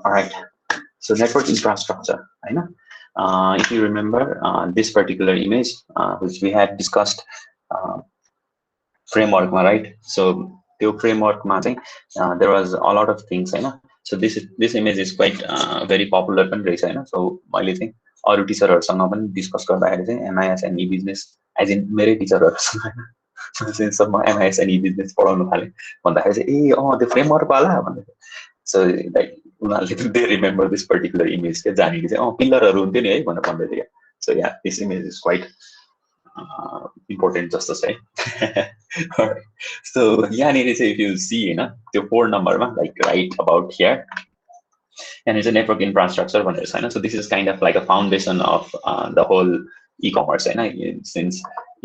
All right. So network infrastructure, I know. If you remember this particular image, which we had discussed framework, right? So the framework, there was a lot of things, I know. So this image is quite very popular, right? So my think अरू टिचरहरूसँग पनि discuss गर्दाखेरि चाहिँ MIS and e business as in मेरै टिचरहरूसँग since म MIS and e business पढाउनु थालेँ भन्दाखेरि चाहिँ ए त्यो फ्रेमवर्कवाला भन्दै सो लाइक उनीहरूले दे रिमेम्बर दिस पर्टिकुलर इमेज के जानेको चाहिँ पिलरहरू हुन्थ्यो नि है भनेर भन्दै थियो सो या this image is quite important जस्तो छ है सो यहाँनिर चाहिँ इफ यु सी होइन त्यो 4 नम्बरमा like right about here and it's a network infrastructure so this is kind of like a foundation of the whole e-commerce since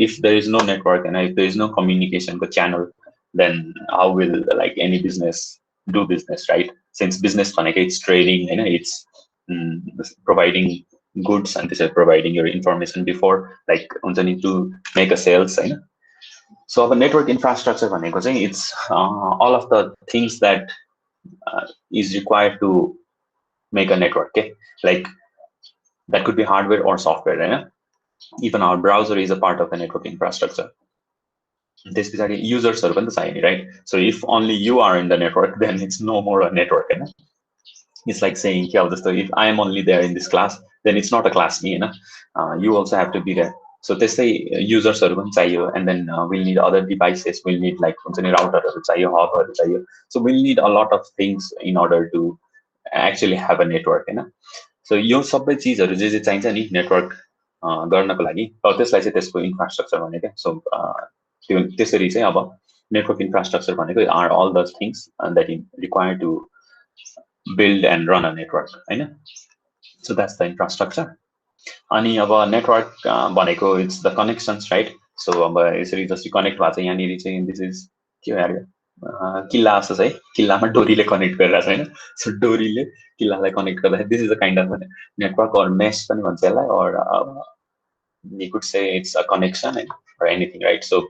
if there is no network and if there is no communication channel, then how will like any business do business, right? Since business it's trading, it's providing goods and this is providing your information before like need to make a sales. So the network infrastructure it's all of the things that is required to make a network, okay? Like that could be hardware or software, right? Even our browser is a part of a network infrastructure. This is a users right? So if only you are in the network, then it's no more a network, right? It's like saying, if I am only there in this class, then it's not a class, you also have to be there. So they say users and then we'll need other devices, we'll need like router, so we'll need a lot of things in order to actually have a network, so यो सबै चीजहरु जे चाहिन्छ नि network गर्नको लागि त्यसलाई चाहिँ त्यसको infrastructure भनेको सो त्यो त्यसरी चाहिँ अब नेटवर्क इन्फ्रास्ट्रक्चर भनेको are all those things that is required to build and run a network, हैन? So that's the infrastructure. अनि अब नेटवर्क भनेको it's the connections, right? So अब यसरी जस्तै कनेक्ट भएको छ यहाँनिर चाहिँ this is के हो यार किल्ला जस्तो छ है किल्लामा डोरीले कनेक्ट गरिरहेको छ हैन सो डोरीले किल्लालाई कनेक्ट गर्दाखेरि this is a kind of network और मेश पनि भन्छ यसलाई और you could say it's a connection or anything, right? So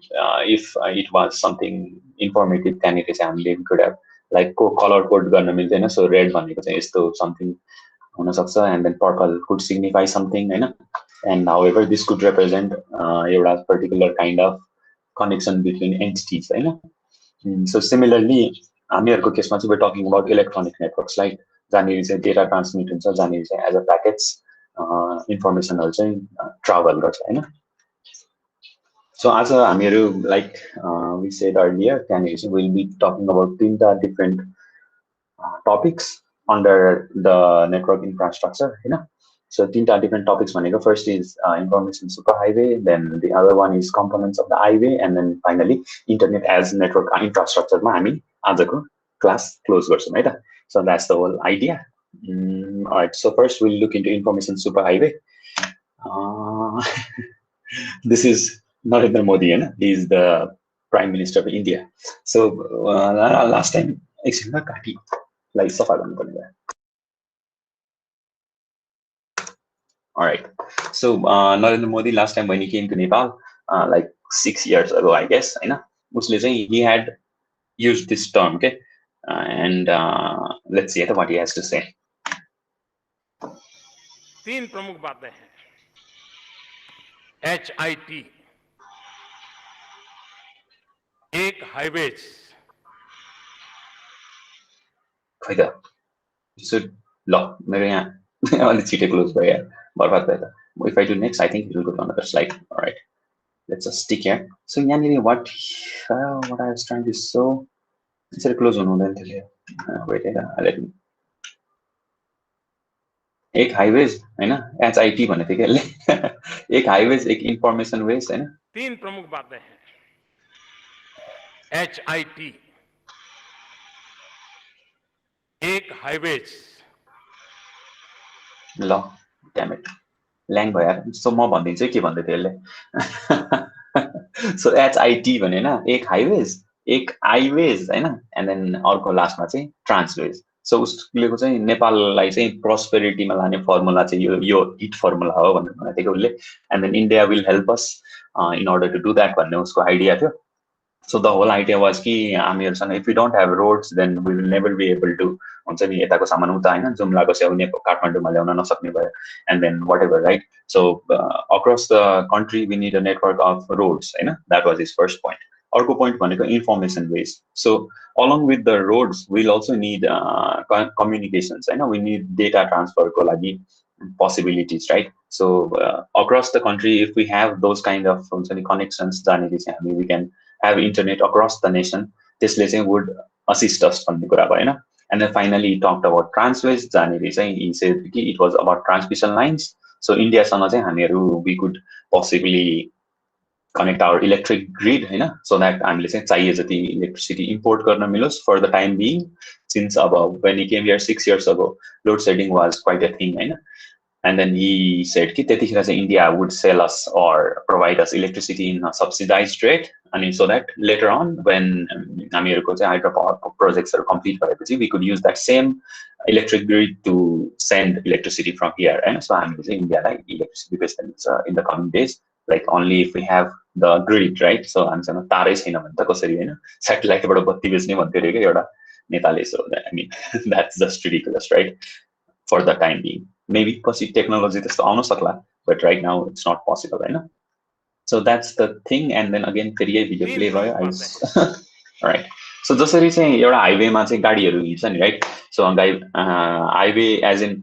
if it was something informative then it is हामीले could have like color code गर्न मिल्दैन so red भनेको चाहिँ यस्तो something हुन सक्छ and then purple could signify something, Hahn? And however this could represent एउटा particular kind of connection between entities, Hahn? So similarly, हामीहरुको केसमा चाहिँ we're talking about electronic networks, like जहाँनिर चाहिँ data transmit हुन्छ जहाँनिर चाहिँ as a packets informationहरु चाहिँ travel गर्छ, हैन? So as हामीहरु like we said earlier, त्यहाँनिर चाहिँ we'll be talking about तीनटा different topics under the network infrastructure, Hahn? So तीनटा different topics भनेको first is information superhighway, then the other one is components of the highway, and then finally internet as network infrastructure मा हामी आजको class close गर्छौं है त. So that's the whole idea. All right, so first we'll look into information superhighway. This is Narendra Modi, he is the Prime Minister of India. So last time एकछिन काटी लाई सफा गर्नु पर्ने. All right. So Narendra Modi last time when he came to Nepal, like 6 years ago, I guess, उसले चाहिँ he had used this term, okay, and let's see what he has to say. तीन प्रमुख बातें हैं. HIT, एक highways. खै त so ल मेरो यहाँ अलि छिटै क्लोज भयो यार बर्बाद भयो त. If I do next, I think it will go to another slide. All right, let's just stick here. So यहाँनिर what I was trying to show, यसरी क्लोज हुनु हुँदैन थियो. Wait, let me. एक हाईवेज हैन HIT भन्ने थियो के यसले. एक हाईवेज एक इन्फर्मेसन वेज हैन. तीन प्रमुख बातें हैं. HIT, एक हाईवेज. ल damn it ल्याङ भयो यार. सो म भनिदिन्छु के भन्दै थियो यसले. सो HIT भने हैन एक हाईवेज एक हाईवेज हैन एन्ड देन अर्को लास्टमा चाहिँ ट्रान्सवेज. सो उसले चाहिँ नेपाललाई चाहिँ प्रोस्पेरिटीमा लाने फर्मुला चाहिँ यो हिट फर्मुला हो भनेर भनेको थियो उसले. And then India will help us in order to do that भन्ने उसको आइडिया थियो. So the whole idea was कि हामीहरूसँग if we don't have roads then we will never be able to हुन्छ नि यताको सामान उता हैन जुम्लाको स्याउने काठमाडौँमा ल्याउन नसक्ने भयो and then whatever, right? So across the country we need a network of roads Hahn. That was his first point. अर्को point भनेको information ways. So along with the roads we'll also need communications Hahn. We need data transfer को लागि possibilities, right? So across the country if we have those kind of connections जानेरी चाहिँ हामी we can have internet across the nation. त्यसले चाहिँ would assist us भन्ने कुरा भयो हैन. And then finally he talked about transways जानेरी चाहिँ he said कि it was about transmission lines. So India सँग चाहिँ हामीहरू we could possibly connect our electric grid Hahn, so that हामीले चाहिँ चाहिए जति electricity import गर्न मिलोस् for the time being, since अब when he came here 6 years ago load shedding was quite a thing Hahn. And then he said कि त्यतिखेर चाहिँ India would sell us or provide us electricity in a subsidized rate, and so that later on when हामीहरूको चाहिँ hydropower projects are complete भएपछि we could use that same electric grid to send electricity from here. And so हामीले चाहिँ इन्डियालाई electricity बेच्न in the coming days, like only if we have the grid, right? So हामीसँग तारै छैन भने त कसरी हैन स्याटेलाइटबाट बत्ती बेच्ने भन्थ्यो रे के एउटा नेताले. So I mean that's just ridiculous, right? For the time being. Maybe पछि टेक्नोलोजी त्यस्तो आउन सक्ला, but right now it's not possible Hahn. So that's the thing. And then again फेरि यही भिडियो प्ले भयो. Alright. So जसरी चाहिँ एउटा हाइवेमा चाहिँ गाडीहरू हिँड्छ नि, right? So highway as in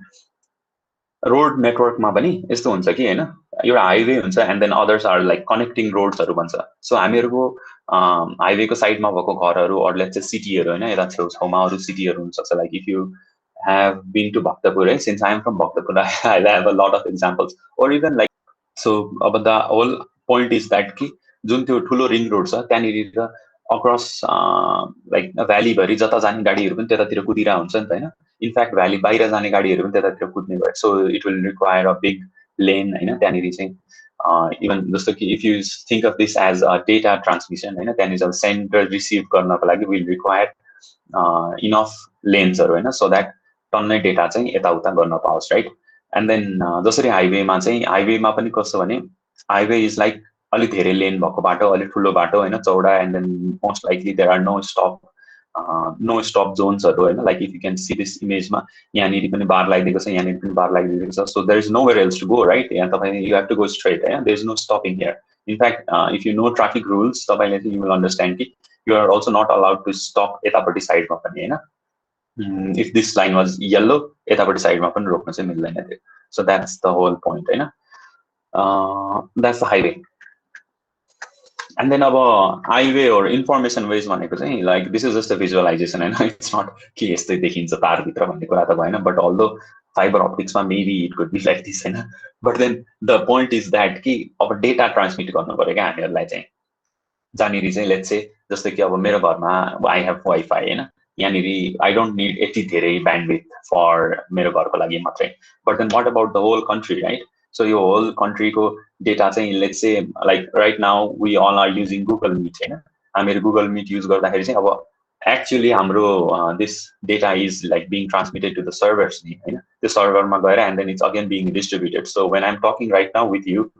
road नेटवर्कमा पनि यस्तो हुन्छ कि हैन, एउटा हाइवे हुन्छ and then others are like connecting रोड्सहरू भन्छ. सो हामीहरूको हाइवेको साइडमा भएको घरहरू अर लेट्स से सिटीहरू हैन, यता छेउछाउमा अरू सिटीहरू हुनसक्छ. Like if you have been to Bhaktapur, right? Since I am from Bhaktapur, I have a lot of examples. Or even like, so about the whole point is that कि जुन त्यो ठुलो रिङ रोड छ त्यहाँनिर across like valley भरि जता जाने गाडीहरू पनि त्यतातिर कुदिरा हुन्छ नि त हैन. इनफ्याक्ट भ्याली बाहिर जाने गाडीहरू पनि त्यतातिर कुद्ने भयो. So it will require a big lane हैन. त्यहाँनिर चाहिँ इभन जस्तो कि if you think of this as a data transmission हैन, त्यहाँनिर सेन्ड र रिसिभ गर्नको लागि विल रिक्वायर इनफ लेन्सहरू हैन, सो द्याट टन्नै डेटा चाहिँ यताउता गर्न पाओस्, राइट? एन्ड देन जसरी हाइवेमा चाहिँ हाइवेमा पनि कस्तो भने हाइवे इज लाइक अलिक धेरै लेन भएको बाटो, अलिक ठुलो बाटो होइन, चौडा. And then most likely there are no stop जोन्सहरू होइन. Like if you can see this इमेजमा यहाँनिर पनि बार लगाइदिएको छ, यहाँनिर पनि बार लगाइदिएको छ. So there is nowhere else to go, right? यहाँ तपाईँ you have to go straight होइन, there is no stopping here. In fact if you know traffic rules तपाईँले चाहिँ यु विल अन्डरस्ट्यान्ड कि you are also not allowed to stop यतापट्टि साइडमा पनि होइन. If this line was yellow, यतापट्टि साइडमा पनि रोक्न चाहिँ मिल्दैन थियो. So that's the whole point Hahn. That's the highway. And then अब highway or information ways भनेको चाहिँ like this is just a visualization Hahn. It's not कि यस्तै देखिन्छ तारभित्र भन्ने कुरा त भएन, but although fiber optics मा maybe it could be like this Hahn. But then the point is that कि अब डेटा ट्रान्समिट गर्नु पर्यो क्या हामीहरूलाई चाहिँ जहाँनिर चाहिँ लेट्स से जस्तै कि अब मेरो घरमा आई हेभ वाइफाई हैन, यहाँनिर आई डोन्ट निड यति धेरै ब्यान्डविथ फर मेरो घरको लागि मात्रै. But then what about the whole country, right? So यो होल कन्ट्रीको डेटा चाहिँ let's say like right now we all are using Google Meet हैन. हामीहरू गुगल मिट युज गर्दाखेरि चाहिँ अब एक्चुअली हाम्रो this data is like being transmitted to the servers नि हैन. त्यो सर्भरमा गएर and then it's again being distributed. So when I am talking right now with you,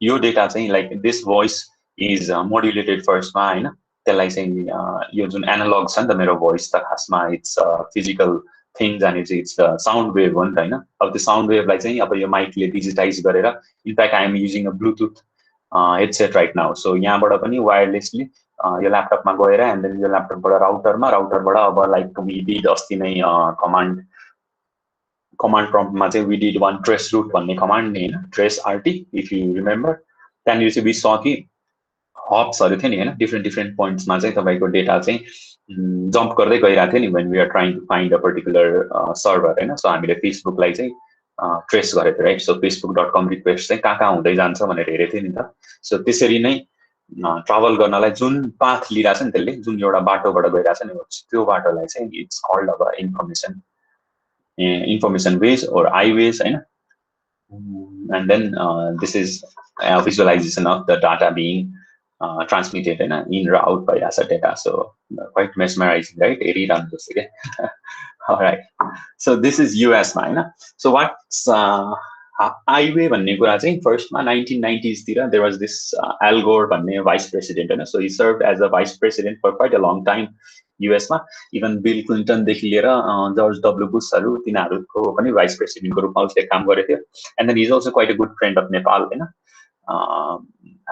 यो डेटा चाहिँ like this voice is modulated फर्स्टमा हैन. त्यसलाई चाहिँ यो जुन एनालग छ नि त मेरो भोइस त खासमा इट्स फिजिकल थिङ, जहाँनिर चाहिँ इट्स साउन्ड वेभ हो नि त हैन. अब त्यो साउन्ड वेभलाई चाहिँ अब यो माइकले डिजिटाइज गरेर in fact I am using a bluetooth headset right now. So यहाँबाट पनि वायरलेसली यो ल्यापटपमा गएर एन्ड देन यो ल्यापटपबाट राउटरबाट अब लाइक वी डिड अस्ति नै कमान्ड प्रम्प्टमा चाहिँ we did one trace route भन्ने कमान्ड नि हैन, trace RT if you remember. त्यहाँनिर चाहिँ वी स कि हब्सहरू थियो नि हैन, डिफ्रेन्ट पोइन्ट्समा चाहिँ तपाईँको डेटा चाहिँ जम्प गर्दै गइरहेको थियो नि when we are trying to find a particular server हैन. सो हामीले फेसबुकलाई चाहिँ ट्रेस गरेको थियो, राइट? सो facebook.com रिक्वेस्ट चाहिँ कहाँ हुँदै जान्छ भनेर हेरेको थियो नि त. सो त्यसरी नै ट्राभल गर्नलाई जुन पाथ लिइरहेछ नि त्यसले, जुन एउटा बाटोबाट गइरहेछ नि त्यो बाटोलाई चाहिँ इट्स कल्ड अब information ways or highways हैन. And then this is a visualization of the data being transmitted in or out by asset data. So quite mesmerizing, right? All right. So this is US मा हैन. So what's highway भन्ने कुरा चाहिँ फर्स्टमा 1990s तिर there was this L गोर भन्ने vice president होइन, so he serve as a vice president for quite a long time युएसमा। इभन बिल क्लिन्टनदेखि लिएर जर्ज डब्लु बुसहरू तिनीहरूको पनि भाइस प्रेसिडेन्टको रूपमा उसले काम गरेको थियो। And then is also quite a good friend of Nepal होइन,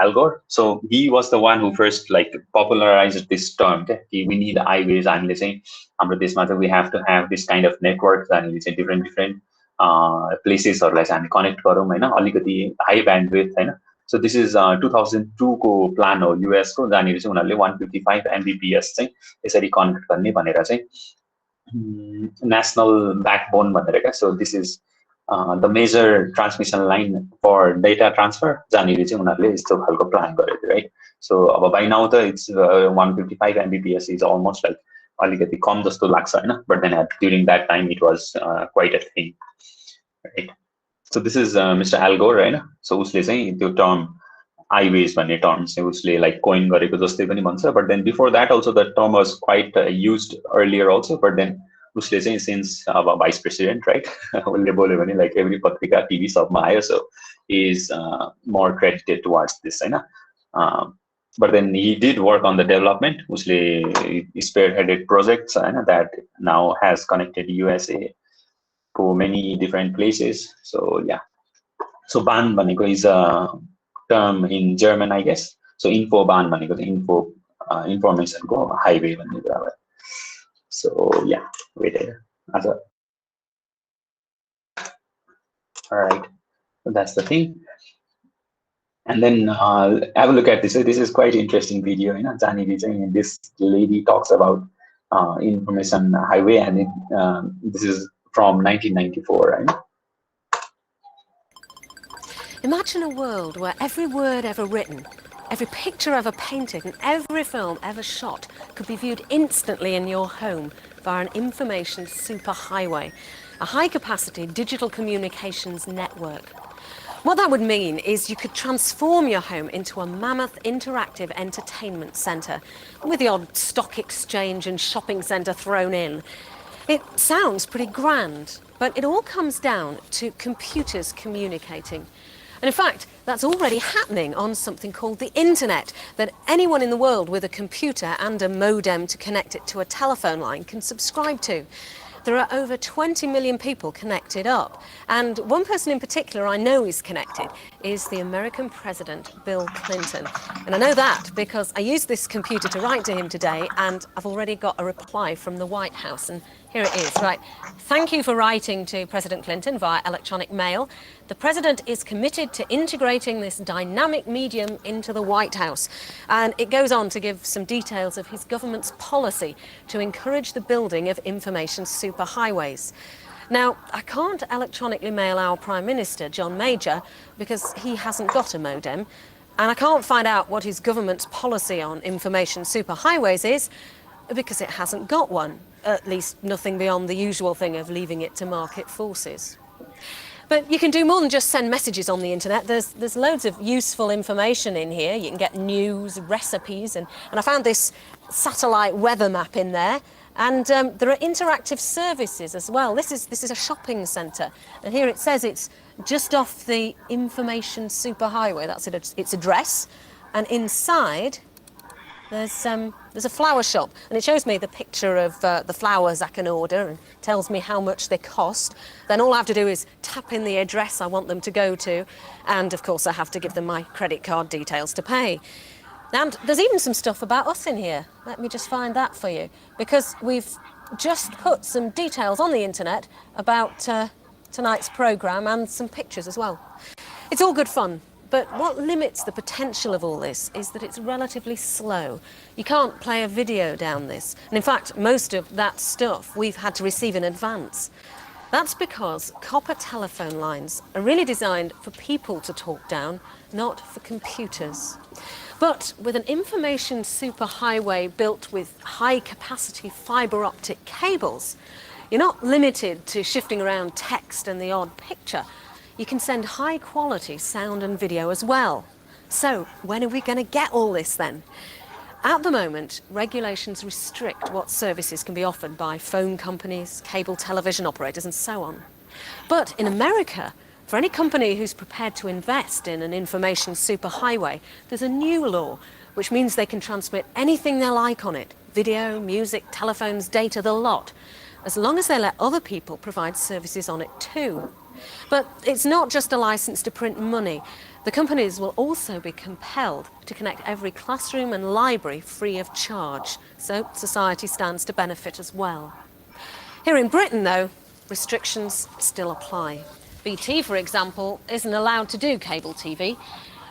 Al Gore. So he was the one who first like popularized this term. Okay, we need highways. I'm saying, हाम्रो देशमा चाहिँ we have to have this kind of network. हामीले चाहिँ different प्लेसेसहरूलाई चाहिँ हामी connect गरौँ होइन, अलिकति हाई ब्यान्डविड्थ होइन। सो दिस इज 2002 को प्लान हो युएसको, जहाँनिर चाहिँ उनीहरूले 155 MBPS चाहिँ यसरी कनेक्ट गर्ने भनेर चाहिँ नेसनल ब्याकबोन भनेर क्या। So this is the major transmission line for data transfer, जहाँनिर चाहिँ उनीहरूले यस्तो खालको प्लान गरेको थियो राइट। सो अब बाई नाउ त it's 155 MBPS is almost like अलिकति कम जस्तो लाग्छ होइन, but then during that time it was quite a thing right. So this is mister Al Gore होइन। सो उसले चाहिँ त्यो टर्म हाइवेज भन्ने टर्म चाहिँ उसले लाइक कोइन गरेको जस्तै पनि भन्छ, but then before that also the term was quite used earlier also, but then उसले चाहिँ सिन्स अब भाइस प्रेसिडेन्ट राइट उसले बोल्यो भने लाइक एभ्री पत्रिका टिभी सबमा आयो, so is more credited towards this होइन। But then he did work on the development. Usle spearheaded projects that now has connected USA to many different places. So yeah. So Bahn bhaneko is a term in German, I guess. So info Bahn bhaneko info information ko highway bhanne kura भयो। So yeah, wait here. All right. So that's the thing. And then have a look at this. So this is quite interesting video. You know, this lady talks about information highway, and this is from 1994. Right? Imagine a world where every word ever written, every picture ever painted, and every film ever shot could be viewed instantly in your home via an information superhighway, a high-capacity digital communications network. What that would mean is you could transform your home into a mammoth interactive entertainment centre, with the odd stock exchange and shopping centre thrown in. It sounds pretty grand, but it all comes down to computers communicating. And in fact, that's already happening on something called the internet, that anyone in the world with a computer and a modem to connect it to a telephone line can subscribe to. There are over 20 million people connected up, and one person in particular I know is connected is the American President Bill Clinton. And I know that because I used this computer to write to him today, and I've already got a reply from the White House, and here it is. Right. Thank you for writing to President Clinton via electronic mail. The President is committed to integrating this dynamic medium into the White House. And it goes on to give some details of his government's policy to encourage the building of information superhighways. Now, I can't electronically mail our Prime Minister, John Major, because he hasn't got a modem. And I can't find out what his government's policy on information superhighways is, because it hasn't got one. At least nothing beyond the usual thing of leaving it to market forces. But you can do more than just send messages on the internet. There's loads of useful information in here. You can get news, recipes, and I found this satellite weather map in there. And there are interactive services as well. This is a shopping centre, and here it says it's just off the information superhighway. That's its address, and inside there's a flower shop, and it shows me the picture of the flowers I can order and tells me how much they cost. Then all I have to do is tap in the address I want them to go to, and of course I have to give them my credit card details to pay. And there's even some stuff about us in here. Let me just find that for you, because we've just put some details on the internet about tonight's programme and some pictures as well. It's all good fun. But what limits the potential of all this is that it's relatively slow. You can't play a video down this. And in fact, most of that stuff we've had to receive in advance. That's because copper telephone lines are really designed for people to talk down, not for computers. But with an information superhighway built with high-capacity fibre optic cables, you're not limited to shifting around text and the odd picture. You can send high-quality sound and video as well. So, when are we going to get all this then? At the moment, regulations restrict what services can be offered by phone companies, cable television operators, and so on. But in America, For any company who's prepared to invest in an information superhighway, there's a new law which means they can transmit anything they like on it: video, music, telephones, data, the lot, as long as they let other people provide services on it too. But it's not just a license to print money. The companies will also be compelled to connect every classroom and library free of charge, so society stands to benefit as well. Here in Britain, though, restrictions still apply. BT, for example, isn't allowed to do cable TV,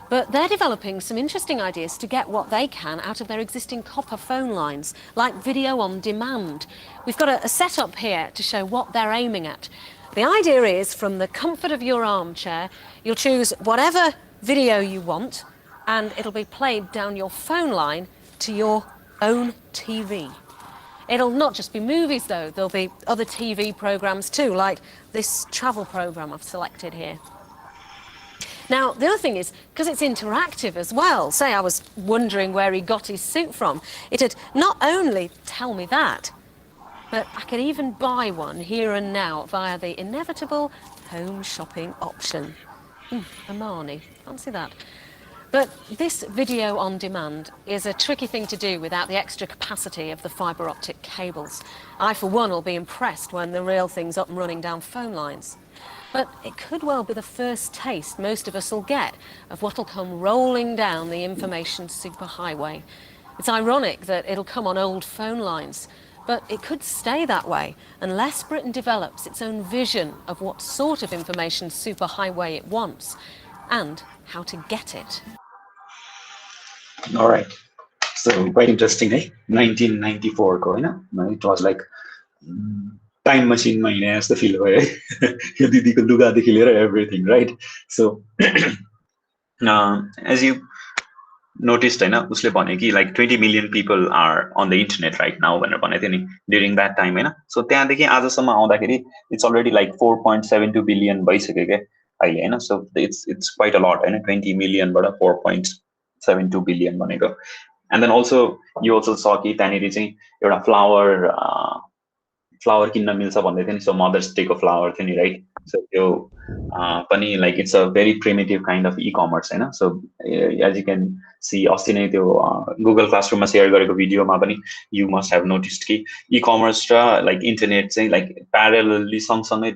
but they're developing some interesting ideas to get what they can out of their existing copper phone lines, like video on demand. We've got a setup here to show what they're aiming at. The idea is, from the comfort of your armchair, you'll choose whatever video you want, and it'll be played down your phone line to your own TV. It'll not just be movies, though. There'll be other TV programmes too, like this travel programme I've selected here. Now, the other thing is, because it's interactive as well, say I was wondering where he got his suit from, it'd not only tell me that, but I could even buy one here and now via the inevitable home shopping option. Amani, fancy that. But this video on demand is a tricky thing to do without the extra capacity of the fibre optic cables. I, for one, will be impressed when the real thing's up and running down phone lines. But it could well be the first taste most of us will get of what'll come rolling down the information superhighway. It's ironic that it'll come on old phone lines, but it could stay that way unless Britain develops its own vision of what sort of information superhighway it wants and how to get it. All right. So quite interesting, eh? 1994 ko, it was like time machine ma hine jasto feel भयो यो दिदीको लुगादेखि लिएर everything, right? So as you noticed, उसले भने कि like 20 million people are on the internet right now भनेर भनेको थियो नि during that time, so त्यहाँदेखि आजसम्म आउँदाखेरि it's already like 4.72 billion भइसक्यो के अहिले, हैन? So it's quite a lot, 20 million बाट 4.72 billion भनेको. And then also you also saw कि त्यहाँनिर चाहिँ एउटा flower किन्न मिल्छ भन्दै थियो नि, so Mother's Day को flower थियो नि, right? So त्यो पनि like it's a very primitive kind of e-commerce, Hahn? So as you can see, अस्ति नै त्यो Google Classroom मा शेयर गरेको भिडियोमा पनि you must have noticed कि e-commerce र like internet चाहिँ like parallelly सँगसँगै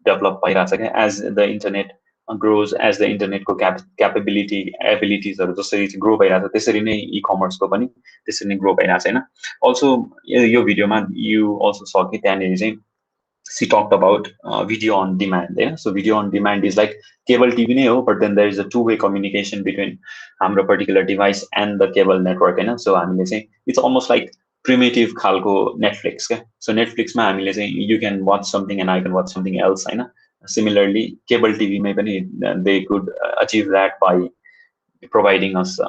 develop भइरहेछ के as the internet grows, as the internet को abilities हरु जसरी grow भइरहेछ त्यसरी नै e-commerce को पनि त्यसरी नै grow भइरहेछ, हैन? Also यो भिडियोमा you also saw कि त्यहाँनिर चाहिँ she talked about video on demand, so video on demand is like cable TV नै हो, but then there is a two-way communication between हाम्रो particular device and the cable network, so हामीले चाहिँ it's almost like primitive खालको Netflix के. So Netflix मा हामीले चाहिँ you can watch something and I can watch something else, Hahn? Similarly cable TV मै पनि they could achieve that by providing us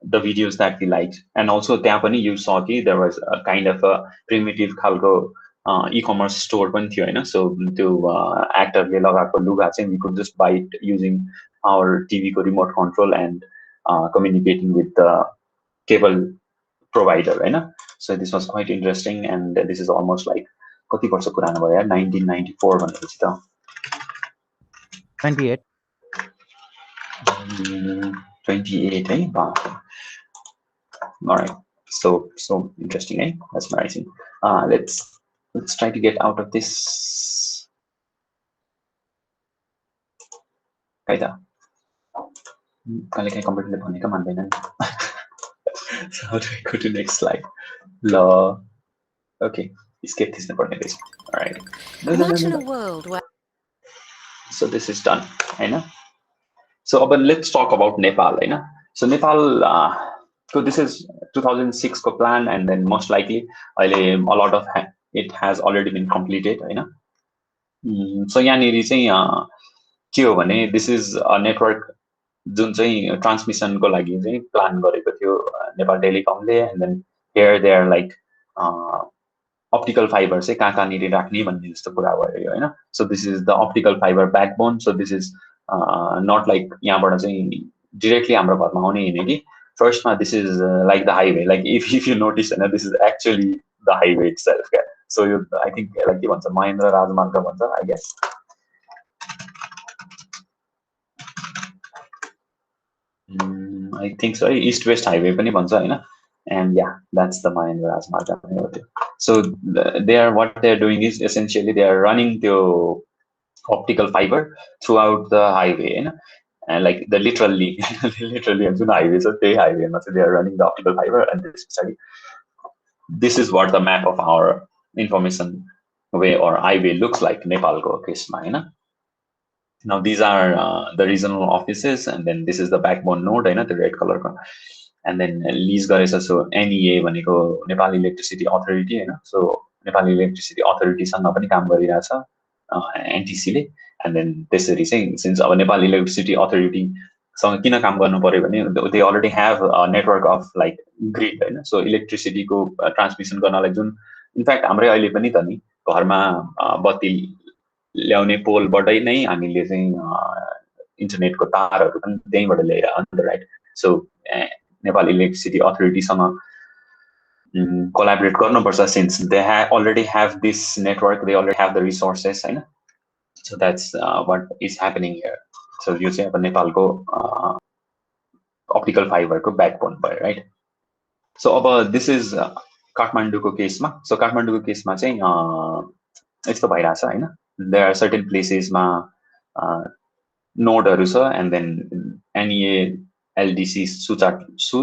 the videos that we liked. And also त्यहाँ पनि you saw कि there was a kind of a primitive खालको e-commerce store पनि थियो, हैन? So त्यो actorले लगाएको लुगा चाहिँ we could just buy it using our TV को remote control and communicating with the cable provider, Hahn? So this was quite interesting, and this is almost like कति वर्ष पुरानो भयो यार, 1994 भनेपछि त 28 28, eh? Wow. All right, so interesting, eh? That's amazing. Let's try to get out of this. Kaita कहिलेकाहीँ कम्प्युटरले भनेको मान्दैन. So how do I go to next slide? Law. Okay, escape this number. All right. Imagine a world where... So this is done, Hahn? So but let's talk about Nepal, Hahn? So Nepal, so this is 2006 को plan, and then most likely a lot of it has already been completed, Hahn? So यहाँनिर चाहिँ के हो भने this is a network जुन चाहिँ transmission को लागि चाहिँ plan गरेको थियो Nepal Telecomले, and then here they are like optical fiber चाहिँ कहाँनिर राख्ने भन्ने जस्तो कुरा भयो, हैन? So this is the optical fiber backbone. So this is not like यहाँबाट चाहिँ directly हाम्रो घरमा आउने हैन कि. First this is like the highway, like if you notice, this is actually the highway itself. So I think like के भन्छ महेन्द्र राजमार्ग भन्छ, I guess. I think so. East West Highway पनि भन्छ हैन. And yeah, that's the Mahendra Rajmarg. So what they're doing is essentially they are running the optical fiber throughout the highway, and like the literally literally Jun highway छ त्यही highway मा चाहिँ they are running the optical fiber, and this is what the map of our information way or highway looks like Nepalको केसमा हैन. Now these are the regional offices, and then this is the backbone node, the red color. And then lease गरेछ. So NEA भनेको Nepal electricity authority हैन. So Nepal electricity अथोरिटीसँग पनि काम गरिरहेछ एनटिसीले. And then त्यसरी चाहिँ since अब Nepal electricity अथोरिटीसँग किन काम गर्नु पर्यो भने they already have network of like grid हैन. सो इलेक्ट्रिसिटीको ट्रान्समिसन गर्नलाई जुन इनफ्याक्ट हाम्रै अहिले पनि त नि घरमा बत्ती ल्याउने पोलबाटै नै हामीले चाहिँ इन्टरनेटको तारहरू पनि त्यहीँबाट ल्याएर अन्त राइट. सो नेपाल इलेक्ट्रिसिटी अथोरिटीसँग collaborate गर्नुपर्छ since they already have this network, they already have the resources हैन. So that's what is happening here. So यो चाहिँ अब नेपालको optical fiber को backbone भयो, right? So अब this is काठमाडौँको केसमा. So काठमाडौँको केसमा चाहिँ यस्तो भइरहेछ हैन. There are certain places मा नोडहरू छ, and then NEA LDC Siuchatar. So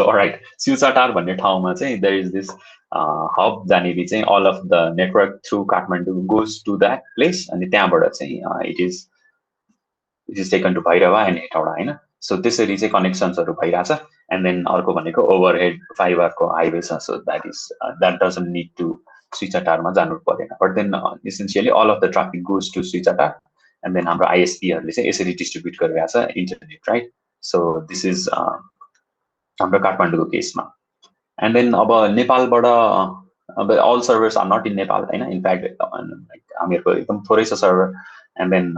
alright, Siuchatar भन्ने ठाउँमा चाहिँ there is this hub जहाँनिर चाहिँ all of the network through Kathmandu goes to that place, अनि त्यहाँबाट चाहिँ it is taken to Bhairava and Hetauda Hahn. So त्यसरी चाहिँ कनेक्सन्सहरू भइरहेछ. And then अर्को भनेको overhead fiber को highway छ. So that doesn't need to Siuchatar मा जानु पर्दैन. But then essentially all of the traffic goes to Siuchatar, and then हाम्रो ISP ले चाहिँ यसरी डिस्ट्रिब्युट गरिरहेछ internet, right. So this is हाम्रो काठमाडौँको केसमा. एन्ड देन अब नेपालबाट अब all servers are not in Nepal हैन. इनफ्याक्ट हामीहरूको एकदम थोरै छ सर्भर. एन्ड देन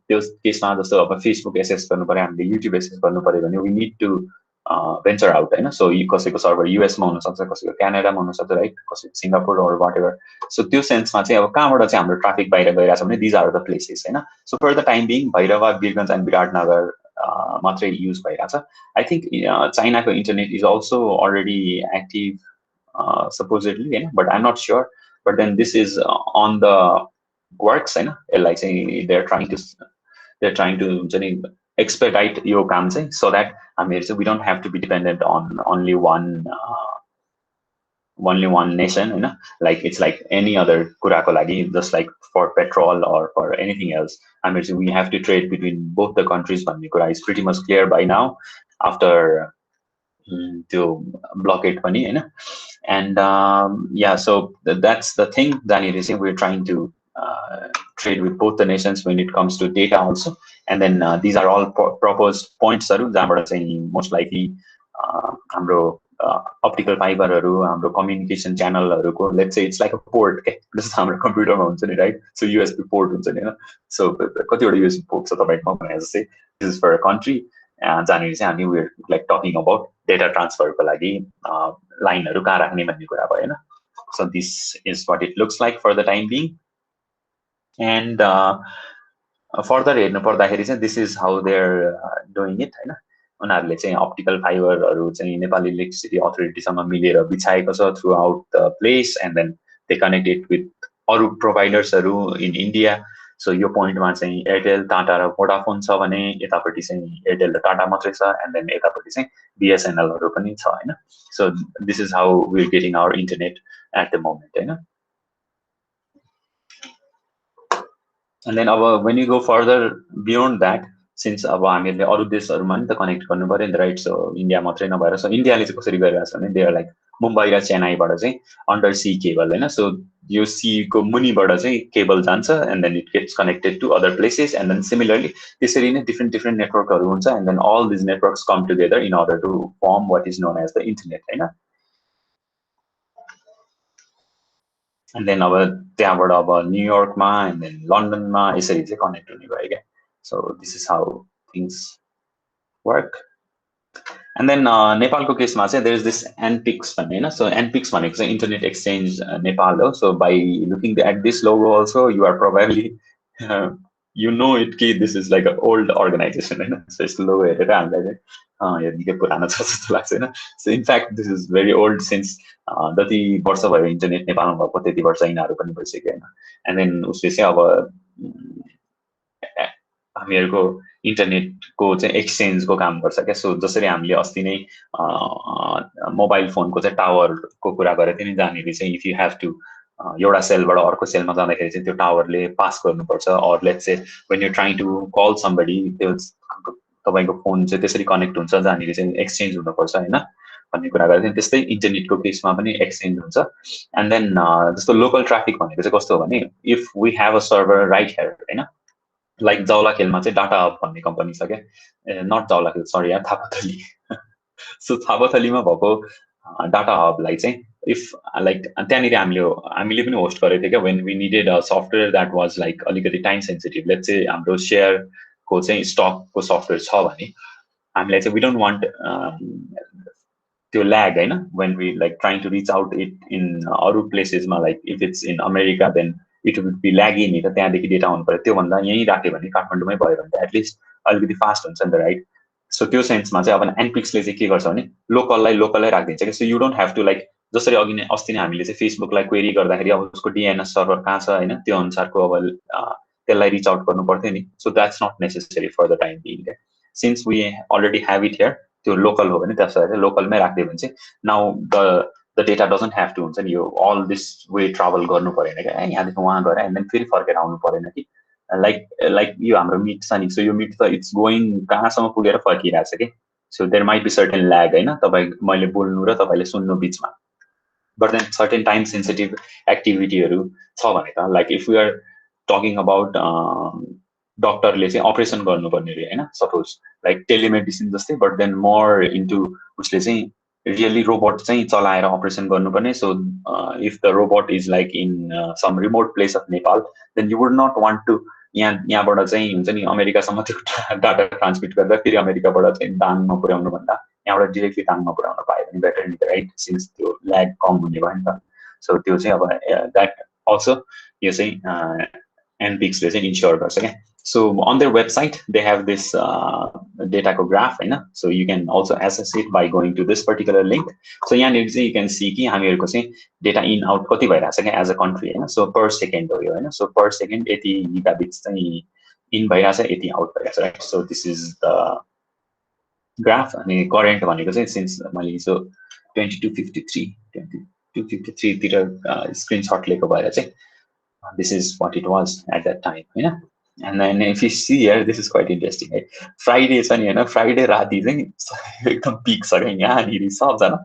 त्यो केसमा जस्तो अब फेसबुक एसेस गर्नु पर्यो, हामीले युट्युब एसेस गर्नु पर्यो भने we need to venture out हैन. सो कसैको सर्भर युएसमा हुनसक्छ, कसैको क्यानाडामा हुनसक्छ, राइट, कसैको सिङ्गापुर और वाट एभर. सो त्यो सेन्समा चाहिँ अब कहाँबाट चाहिँ हाम्रो ट्राफिक बाहिर गइरहेछ भने दिज आर द प्लेसेस हैन. So for the time being Bhairahawa, Birgunj and Biratnagar मात्रै युज भइरहेछ. आई थिङ्क चाइनाको internet is also already active supposedly हैन, but I am not sure. But then this is on the works हैन. यसलाई चाहिँ they are trying to हुन्छ नि expedite your काम चाहिँ, so that we don't have to be dependent on only one nation, you know, like it's like any other kurako lagi, just like for petrol or for anything else. We have to trade between both the countries. Bhanne kura is pretty much clear by now after the blockade pani, you know. And yeah, so that's the thing that we're trying to trade with both the nations when it comes to data also. And then these are all proposed points jaबाट चाहिँ most likely हाम्रो optical fiberहरू, हाम्रो communication channelहरूको, let's say it's like a port, okay, जस्तो हाम्रो कम्प्युटरमा हुन्छ नि, right? So USB port हुन्छ नि हैन. So कतिवटा USB port छ तपाईको भने जस्तै this is for a country, जहाँनिर चाहिँ हामी we're like talking about data transfer को लागि लाइनहरू कहाँ राख्ने भन्ने कुरा भयो हैन. So this is what it looks like for the time being. And further हेर्नु पर्दाखेरि चाहिँ this is how they're doing it हैन. उनीहरूले चाहिँ अप्टिकल फाइबरहरू चाहिँ नेपाल इलेक्ट्रिसिटी अथोरिटीसँग मिलेर बिछाएको छ throughout the place, and then they connect it with अरू प्रोभाइडर्सहरू इन इन्डिया. सो यो पोइन्टमा चाहिँ एयरटेल, टाटा र भोडाफोन छ भने यतापट्टि चाहिँ एयरटेल र टाटा मात्रै छ, एन्ड देन यतापट्टि चाहिँ बिएसएनएलहरू पनि छ हैन. So this is how we are getting our internet at the moment हैन. And then when you go further beyond that, since अब हामीले अरू देशहरुमा नि त कनेक्ट गर्नु पर्यो नि, राइट. सो इन्डिया मात्रै नभएर सो इन्डियाले चाहिँ कसरी गरिरहेछ भने दे आर लाइक मुम्बई र चेन्नाईबाट चाहिँ अन्डर सी केबल हैन. सो यो सी को मुनिबाट चाहिँ केबल जान्छ, and then it gets connected to other places, and then similarly त्यसरी नै डिफ्रेन्ट नेटवर्कहरु हुन्छ, and then all this networks come together in order to form what is known as the internet हैन. And then त्यहाँबाट अब न्युयोर्कमा and then लन्डनमा यसरी चाहिँ connect हुने भयो क्या. So this is how things work. And then नेपालको केसमा चाहिँ देयर इज दिस एनपिक्स भन्ने हैन. सो एनपिक्स भनेको चाहिँ इन्टरनेट एक्सचेन्ज नेपाल हो. So by looking at this logo also you are probably you know it कि this is like an old organization होइन so यसको लोगो हेरेर हामीलाई चाहिँ यो निकै पुरानो छ जस्तो लाग्छ होइन so in fact this is very old since जति वर्ष भयो इन्टरनेट नेपालमा भएको त्यति वर्ष यिनीहरू पनि भइसक्यो होइन and then उसले चाहिँ अब हामीहरूको इन्टरनेटको चाहिँ एक्सचेन्जको काम गर्छ क्या सो जसरी हामीले अस्ति नै मोबाइल फोनको चाहिँ टावरको कुरा गरेको थियौँ नि जहाँनिर चाहिँ इफ यु हेभ टु एउटा सेलबाट अर्को सेलमा जाँदाखेरि चाहिँ त्यो टावरले पास गर्नुपर्छ or let's say when you trying to call somebody त्यो तपाईँको फोन चाहिँ त्यसरी कनेक्ट हुन्छ जहाँनिर चाहिँ एक्सचेन्ज हुनुपर्छ होइन भन्ने कुरा गरेको थियौँ त्यस्तै इन्टरनेटको केसमा पनि एक्सचेन्ज हुन्छ एन्ड देन जस्तो लोकल ट्राफिक भनेको चाहिँ कस्तो हो भने if we have a server right here होइन लाइक जाउला खेलमा चाहिँ डाटा हब भन्ने कम्पनी छ क्या नट जाउला खेल सरी यार थापाथली सो थापाथलीमा भएको डाटा हबलाई चाहिँ इफ लाइक त्यहाँनिर हामीले पनि होस्ट गरेको थियो क्या when we needed a software that was like अलिकति टाइम सेन्सिटिभ लेट्स चाहिँ हाम्रो सेयरको चाहिँ स्टकको सफ्टवेयर छ भने हामीलाई चाहिँ वी डोन्ट वान्ट त्यो ल्याग होइन when we like trying to reach out it in अरू प्लेसेसमा like if it's in America then it would be laggy नि त त्यहाँदेखि डेटा आउनु पऱ्यो त्योभन्दा यहीँ राख्यो भने काठमाडौँमै भयो भने त एटलिस्ट अलिकति फास्ट हुन्छ नि त राइट सो त्यो सेन्समा चाहिँ अब एनपिक्सले चाहिँ के गर्छ भने लोकलै राखिदिन्छ कि so you don't have to like जसरी अघि नै अस्ति नै हामीले चाहिँ फेसबुकलाई क्वेरी गर्दाखेरि अब उसको डिएनएस सर्भर कहाँ छ होइन त्यो अनुसारको अब त्यसलाई रिच आउट गर्नु पर्थ्यो नि so that's not necessary for the time being since we already have it here त्यो लोकल हो भने त्यसलाई चाहिँ लोकलमै राखिदियो भने चाहिँ now the data doesn't have to हुन्छ नि यो अल दिस वे ट्राभल गर्नु परेन क्या यहाँदेखि उहाँ गएर एन्ड देन फेरि फर्केर आउनु परेन कि लाइक यो हाम्रो मिट छ नि सो यो मिट त इट्स गोइङ कहाँसम्म पुगेर फर्किरहेको छ कि so there might be certain lag होइन तपाईँ मैले बोल्नु र तपाईँले सुन्नु बिचमा but then certain time sensitive एक्टिभिटीहरू छ भने त like if you are talking about डक्टरले चाहिँ अपरेसन गर्नुपर्ने अरे होइन सपोज लाइक टेलिमेडिसिन जस्तै बट देन मोर इन्टु उसले चाहिँ रियली रोबोट चाहिँ चलाएर अपरेसन गर्नुपर्ने so if the robot is like in some remote place of Nepal then you would not want to यहाँबाट चाहिँ हुन्छ नि अमेरिकासम्म त्यो डाटा ट्रान्समिट गर्दा फेरि अमेरिकाबाट चाहिँ दाङमा पुर्याउनु भन्दा यहाँबाट डिरेक्टली दाङमा पुर्याउन पायो भने बेटर नि राइट सिन्स त्यो ल्याग कम हुने भयो नि त सो त्यो चाहिँ अब द्याट अल्सो यो चाहिँ एनपिक्सले चाहिँ इन्स्योर गर्छ क्या so on their website they have this data graph होइन so you can also access it by going to this particular link so यहाँनिर चाहिँ you can see कि हामीहरूको चाहिँ data in out कति भइरहेछ क्या as a country होइन so per second हो यो होइन so per second यति गिगाबिट्स चाहिँ in भइरहेछ यति out भइरहेछ right so this is the graph अनि current भनेको चाहिँ since मैले हिजो 2253 तिर स्क्रिनशट लिएको भएर चाहिँ this is what it was at that time होइन and then if you see here this is quite interesting right Friday छ नि हैन फ्राइडे राति चाहिँ एकदम पिक छ क्या यहाँनिर सबजना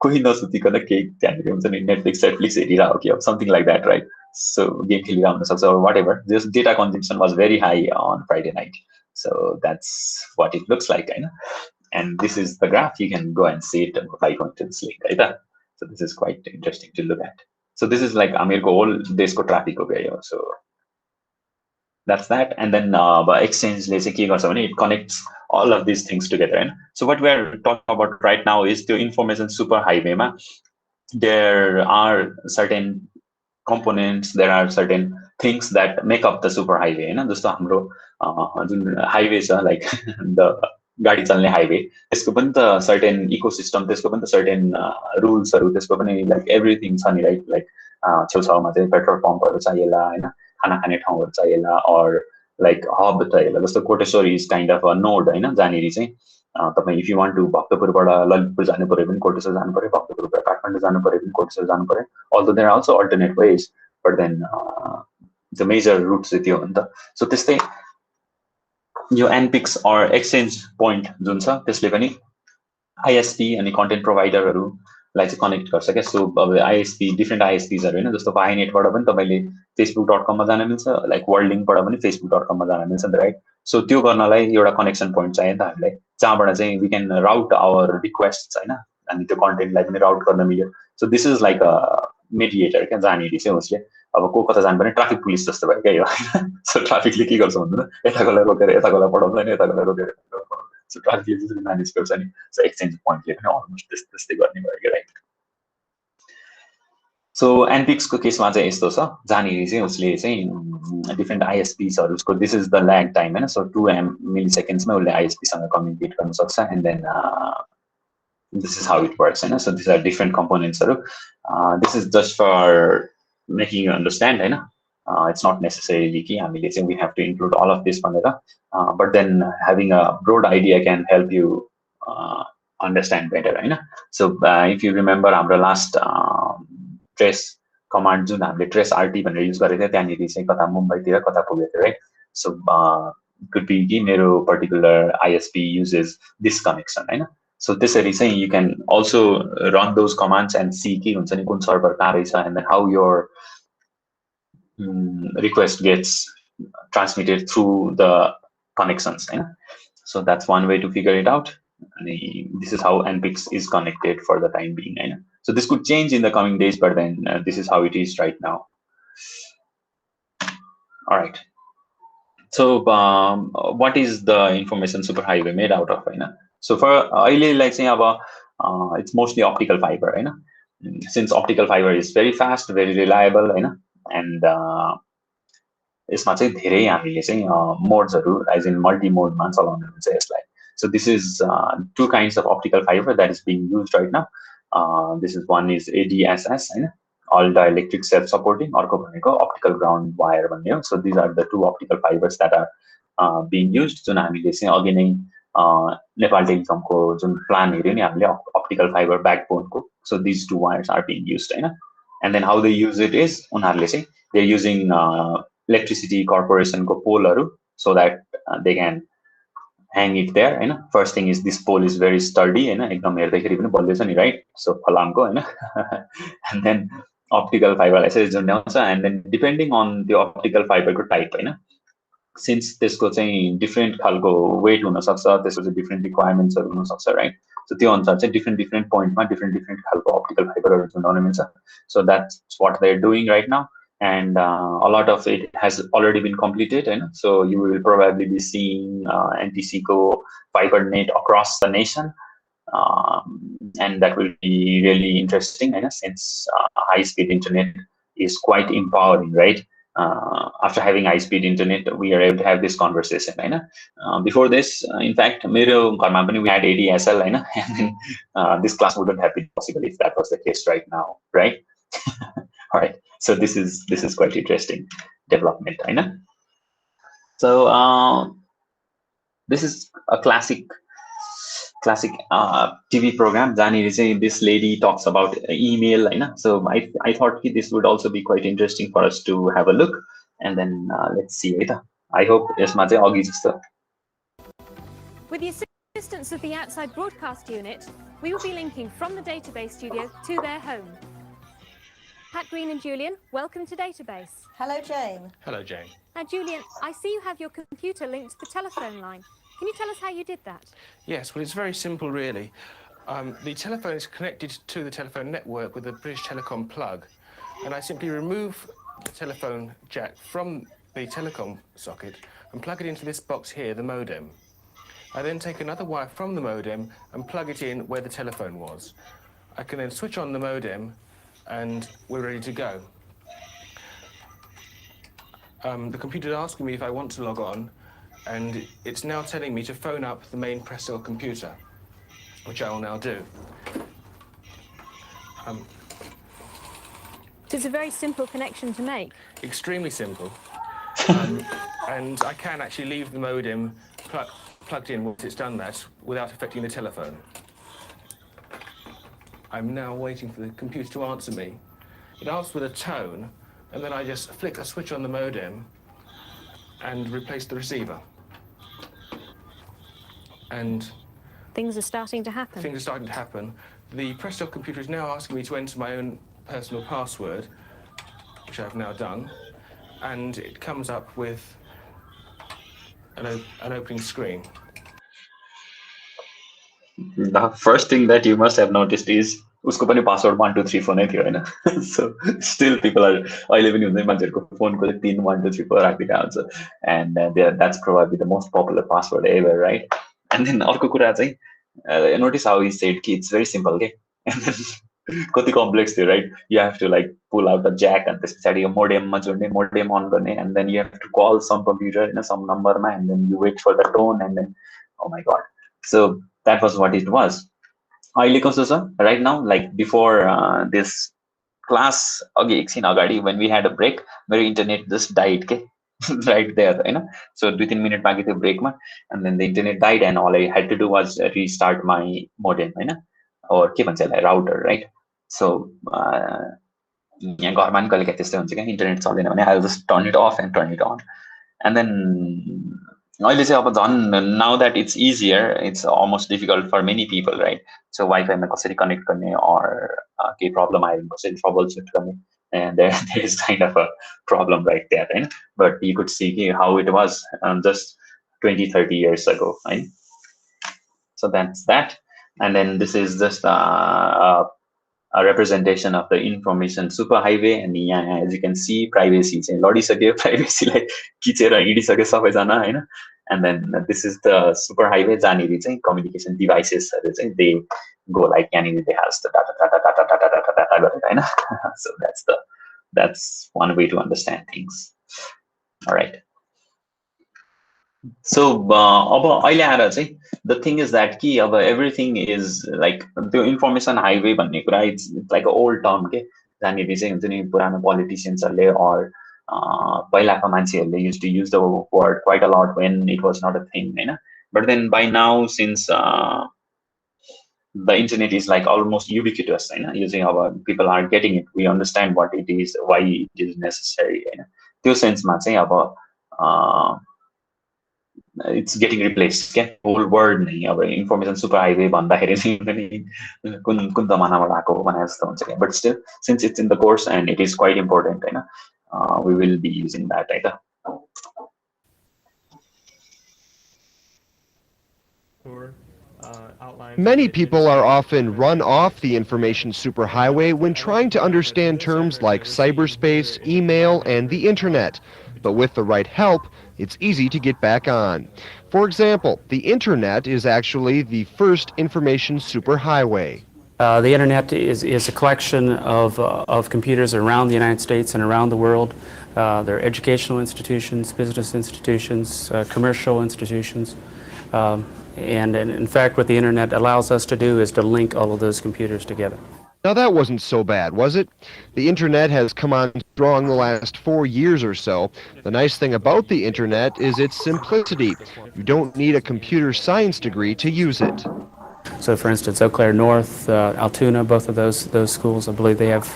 कोही नसुतिकन केही त्यहाँनिर हुन्छ नि नेटफ्लिक्स हेरिरहेको कि अब something like that right so game खेलिरहनु हुन सक्छ whatever just data consumption was very high on Friday night so that's what it looks like होइन and this is the graph you can go and see it by going to this link right so this is quite interesting to look at so this is like America whole देशको traffic हो गयो so that's that and then exchange ले चाहिँ के गर्छ भने it connects all of these things together and so what we are talking about right now is the information superhighway ma there are certain components there are certain things that make up the superhighway हैन जस्तो हाम्रो जुन highway छ like the गाडी चल्ने highway त्यसको पनि त certain ecosystem त्यसको पनि त सर्टेन रुल्सहरू त्यसको पनि लाइक एभ्रिथिङ छ नि राइट लाइक छेउछाउमा चाहिँ पेट्रोल पम्पहरू चाहिएला होइन खाना खाने ठाउँहरू चाहिएला अर लाइक हब चाहिएला जस्तो Koteshwar is kind of a node होइन जहाँनिर चाहिँ तपाईँ इफ यु वान्ट टु भक्तपुरबाट ललितपुर जानु पऱ्यो भने कोटेश्वर जानु पऱ्यो भक्तपुरबाट काठमाडौँ जानु पऱ्यो भने कोटेश्वर जानु पऱ्यो although there are also alternate ways but then the major route चाहिँ त्यो हो नि त सो त्यस्तै यो एनपिक्स अर एक्सचेन्ज पोइन्ट जुन छ त्यसले पनि आइएसपी अनि कन्टेन्ट प्रोभाइडरहरूलाई चाहिँ कनेक्ट गर्छ क्या सो अब आइएसपी डिफ्रेन्ट आइएसपीजहरू होइन जस्तो पाइनेटबाट पनि तपाईँले facebook.com जान मिल्छ लाइक वर्ल्डलिङ्कबाट पनि facebook.com जान मिल्छ नि त राइट सो त्यो गर्नलाई एउटा कनेक्सन पोइन्ट चाहियो नि त हामीलाई जहाँबाट चाहिँ we can route our request होइन अनि त्यो कन्टेन्टलाई पनि राउट गर्न मिल्यो so this is like a mediator क्या जहाँनिर चाहिँ उसले अब को कता जानु पर्ने ट्राफिक पुलिस जस्तो भयो क्या यो होइन सो ट्राफिकले के गर्छ भन्दैन यताकोलाई रोकेर यताकोलाई पढाउँदैन यताकोलाई रोकेर सो ट्राफिकले त्यसरी म्यानेज गर्छ नि सो एक्सचेन्ज पोइन्टले पनि अलमोस्ट त्यस्तै गर्ने भयो क्या राइट सो एनपिक्सको केसमा चाहिँ यस्तो छ, जहाँनिर चाहिँ उसले चाहिँ डिफ्रेन्ट आइएसपीहरू उसको this is the lag time होइन, सो 2 मिलिसेकेन्ड्समा उसले आइएसपीसँग कम्युनिकेट गर्न सक्छ and then this is how it works, you know? So these are different components. This is just for making you understand, you know? It's not necessarily key. I mean, we have to include all of this, but then having a broad idea can help you understand better, you know? So if you remember our last trace command, जुन हामीले trace RT भनेर use गरेको थियो, त्यहाँनिर चाहिँ कता मुम्बईतिर कता पुगेको थियो, right? So could be कि मेरो particular ISP uses this connection, होइन? So त्यसरी चाहिँ you can also run those commands and see कि हुन्छ नि कुन सर्भर कहाँ रहेछ, and then how your request gets transmitted through the connections, होइन? So that's one way to figure it out. And this is how NPX is connected for the time being, होइन? So this could change in the coming days, but then this is how it is right now. All right. So what is the information superhighway made out of, होइन? So for अहिले चाहिँ अब it's mostly optical fiber, होइन? Since optical fiber is very fast, very reliable, होइन? And यसमा चाहिँ धेरै हामीले चाहिँ मोड्सहरू as in multi mode मा चलाउने हुन्छ यसलाई. So this is 2 kinds of optical fiber that is being used right now. This is one is ADSS, होइन? All dielectric self-supporting, अर्को भनेको optical ground wire भन्ने हो. So these are the 2 optical fibers that are being used. जुन हामीले चाहिँ अघि नै नेपाल टेलिकमको जुन plan हेर्यो नि हामीले optical fiber backbone को. So these 2 wires are being used, होइन? And then how they use it is उनीहरूले चाहिँ they're using electricity corporation को पोलहरू so that they can hang it there, होइन? First thing is this pole is very sturdy, होइन? एकदम हेर्दाखेरि पनि बलियो छ नि, right? So फलामको, होइन? And then optical fiber यसरी जुन्ड्याउँछ, and then depending on the optical fiber को type, होइन? Since त्यसको चाहिँ different खालको weight हुन सक्छ, त्यसको चाहिँ different requirements हरू हुन सक्छ, right? So त्यो अनुसार चाहिँ different point मा different खालको optical fiber हरू जुन्डाउन मिल्छ. So that's what they're doing right now. And a lot of it has already been completed, you know? So you will probably be seeing NTC Go fiber net across the nation, and that will be really interesting, you know? Since high-speed internet is quite empowering, right? After having high-speed internet, we are able to have this conversation, you know? Before this, in fact, मेरो घरमा पनि we had ADSL, you know? And then this class wouldn't have been possible if that was the case right now, right? All right. So this is quite interesting development, I know. So this is a classic TV program. This lady talks about email, I know. So I thought this would also be quite interesting for us to have a look, and then let's see it. I hope यसमा चाहिँ अघि जस्तो. With the assistance of the outside broadcast unit, we will be linking from the database studio to their home. Pat Green and Julian, welcome to Database. Hello, Jane. Hello, Jane. Now, Julian, I see you have your computer linked to the telephone line. Can you tell us how you did that? Yes, well, it's very simple, really. The telephone is connected to the telephone network with a British Telecom plug, and I simply remove the telephone jack from the telecom socket and plug it into this box here, the modem. I then take another wire from the modem and plug it in where the telephone was. I can then switch on the modem and we're ready to go. The computer is asking me if I want to log on, and it's now telling me to phone up the main Prestel computer, which I will now do. It's a very simple connection to make. Extremely simple. And I can actually leave the modem plugged in once it's done that without affecting the telephone. I'm now waiting for the computer to answer me. It asks with a tone, and then I just flick a switch on the modem and replace the receiver. And things are starting to happen. Things are starting to happen. The Prestel computer is now asking me to enter my own personal password, which I've now done, and it comes up with an opening screen. The first thing that you must have noticed is उसको पनि password 1 2 3 4 नै थियो हैन. So still people are अहिले पनि हुन्छ मान्छेहरुको फोनको 3 1 2 3 4 राखिदिएको हुन्छ, and that's probably the most popular password ever, right? And then अर्को कुरा चाहिँ notice how he said कि it's very simple, okay? And then कति कम्प्लेक्स थियो right you have to like pull out the jack अनि त्यस पछाडि यो मोडेममा जोड्ने मोडेम अन गर्ने and then you have to call some computer होइन सम नम्बरमा and then you wait for the tone and then oh my god so that was what it was अहिले कस्तो छ right now like before this class अघि एकछिन अगाडि when we had a break मेरो internet just died के right there होइन so 2-3 minute बाँकी थियो ब्रेकमा and then the internet died and all I had to do was restart my modem होइन और के भन्छ यसलाई राउटर राइट सो यहाँ घरमा नि कहिले काहीँ त्यस्तै हुन्छ क्या इन्टरनेट चल्दैन भने I just turn it off and turn it on and then अहिले चाहिँ अब झन् now that it's easier it's almost difficult for many people right so वाइफाईमा कसरी कनेक्ट गर्ने अर केही प्रब्लम आयो भने कसरी ट्रबल सुट गर्ने and there is kind of a problem right there right? But you could see how it was just 20-30 years ago right? So that's that and then this is just a representation of the information superhighway and yeah, as you can see privacy चाहिँ लडिसक्यो privacy लाई खिचेर हिडिसक्यो सबैजना हैन and then this is the superhighway जहाँनिर चाहिँ communication devices चाहिँ they go like यहाँनिर they has the data गरेर हैन so that's one way to understand things all right so अब अहिले आएर चाहिँ the thing is that कि अब everything is like त्यो information highway भन्ने कुरा it's like an old term के जहाँनिर चाहिँ हुन्छ नि पुरानो politiciansहरूले or पहिलाको मान्छेहरूले used to use the word quite a lot when it was not a thing Hahn but then by now since the internet is like almost ubiquitous होइन यो चाहिँ अब people are getting it we understand what it is why it is necessary होइन त्यो सेन्समा चाहिँ अब it's getting replaced क्या whole word नै अब information superhighway भन्दाखेरि चाहिँ पनि कुन जमानाबाट आएको हो भने जस्तो हुन्छ क्या but still since it's in the course and it is quite important होइन we will be using that है त Many people are often run off the information superhighway when trying to understand terms like cyberspace, email, and the internet. But with the right help, it's easy to get back on. For example, the internet is actually the first information superhighway. The internet is a collection of computers around the United States and around the world. They're educational institutions, business institutions, commercial institutions. And in fact, what the internet allows us to do is to link all of those computers together. Now that wasn't so bad, was it? The internet has come on strong the last 4 years or so. The nice thing about the internet is its simplicity. You don't need a computer science degree to use it. So, for instance, Eau Claire North, Altoona, both of those schools, I believe they have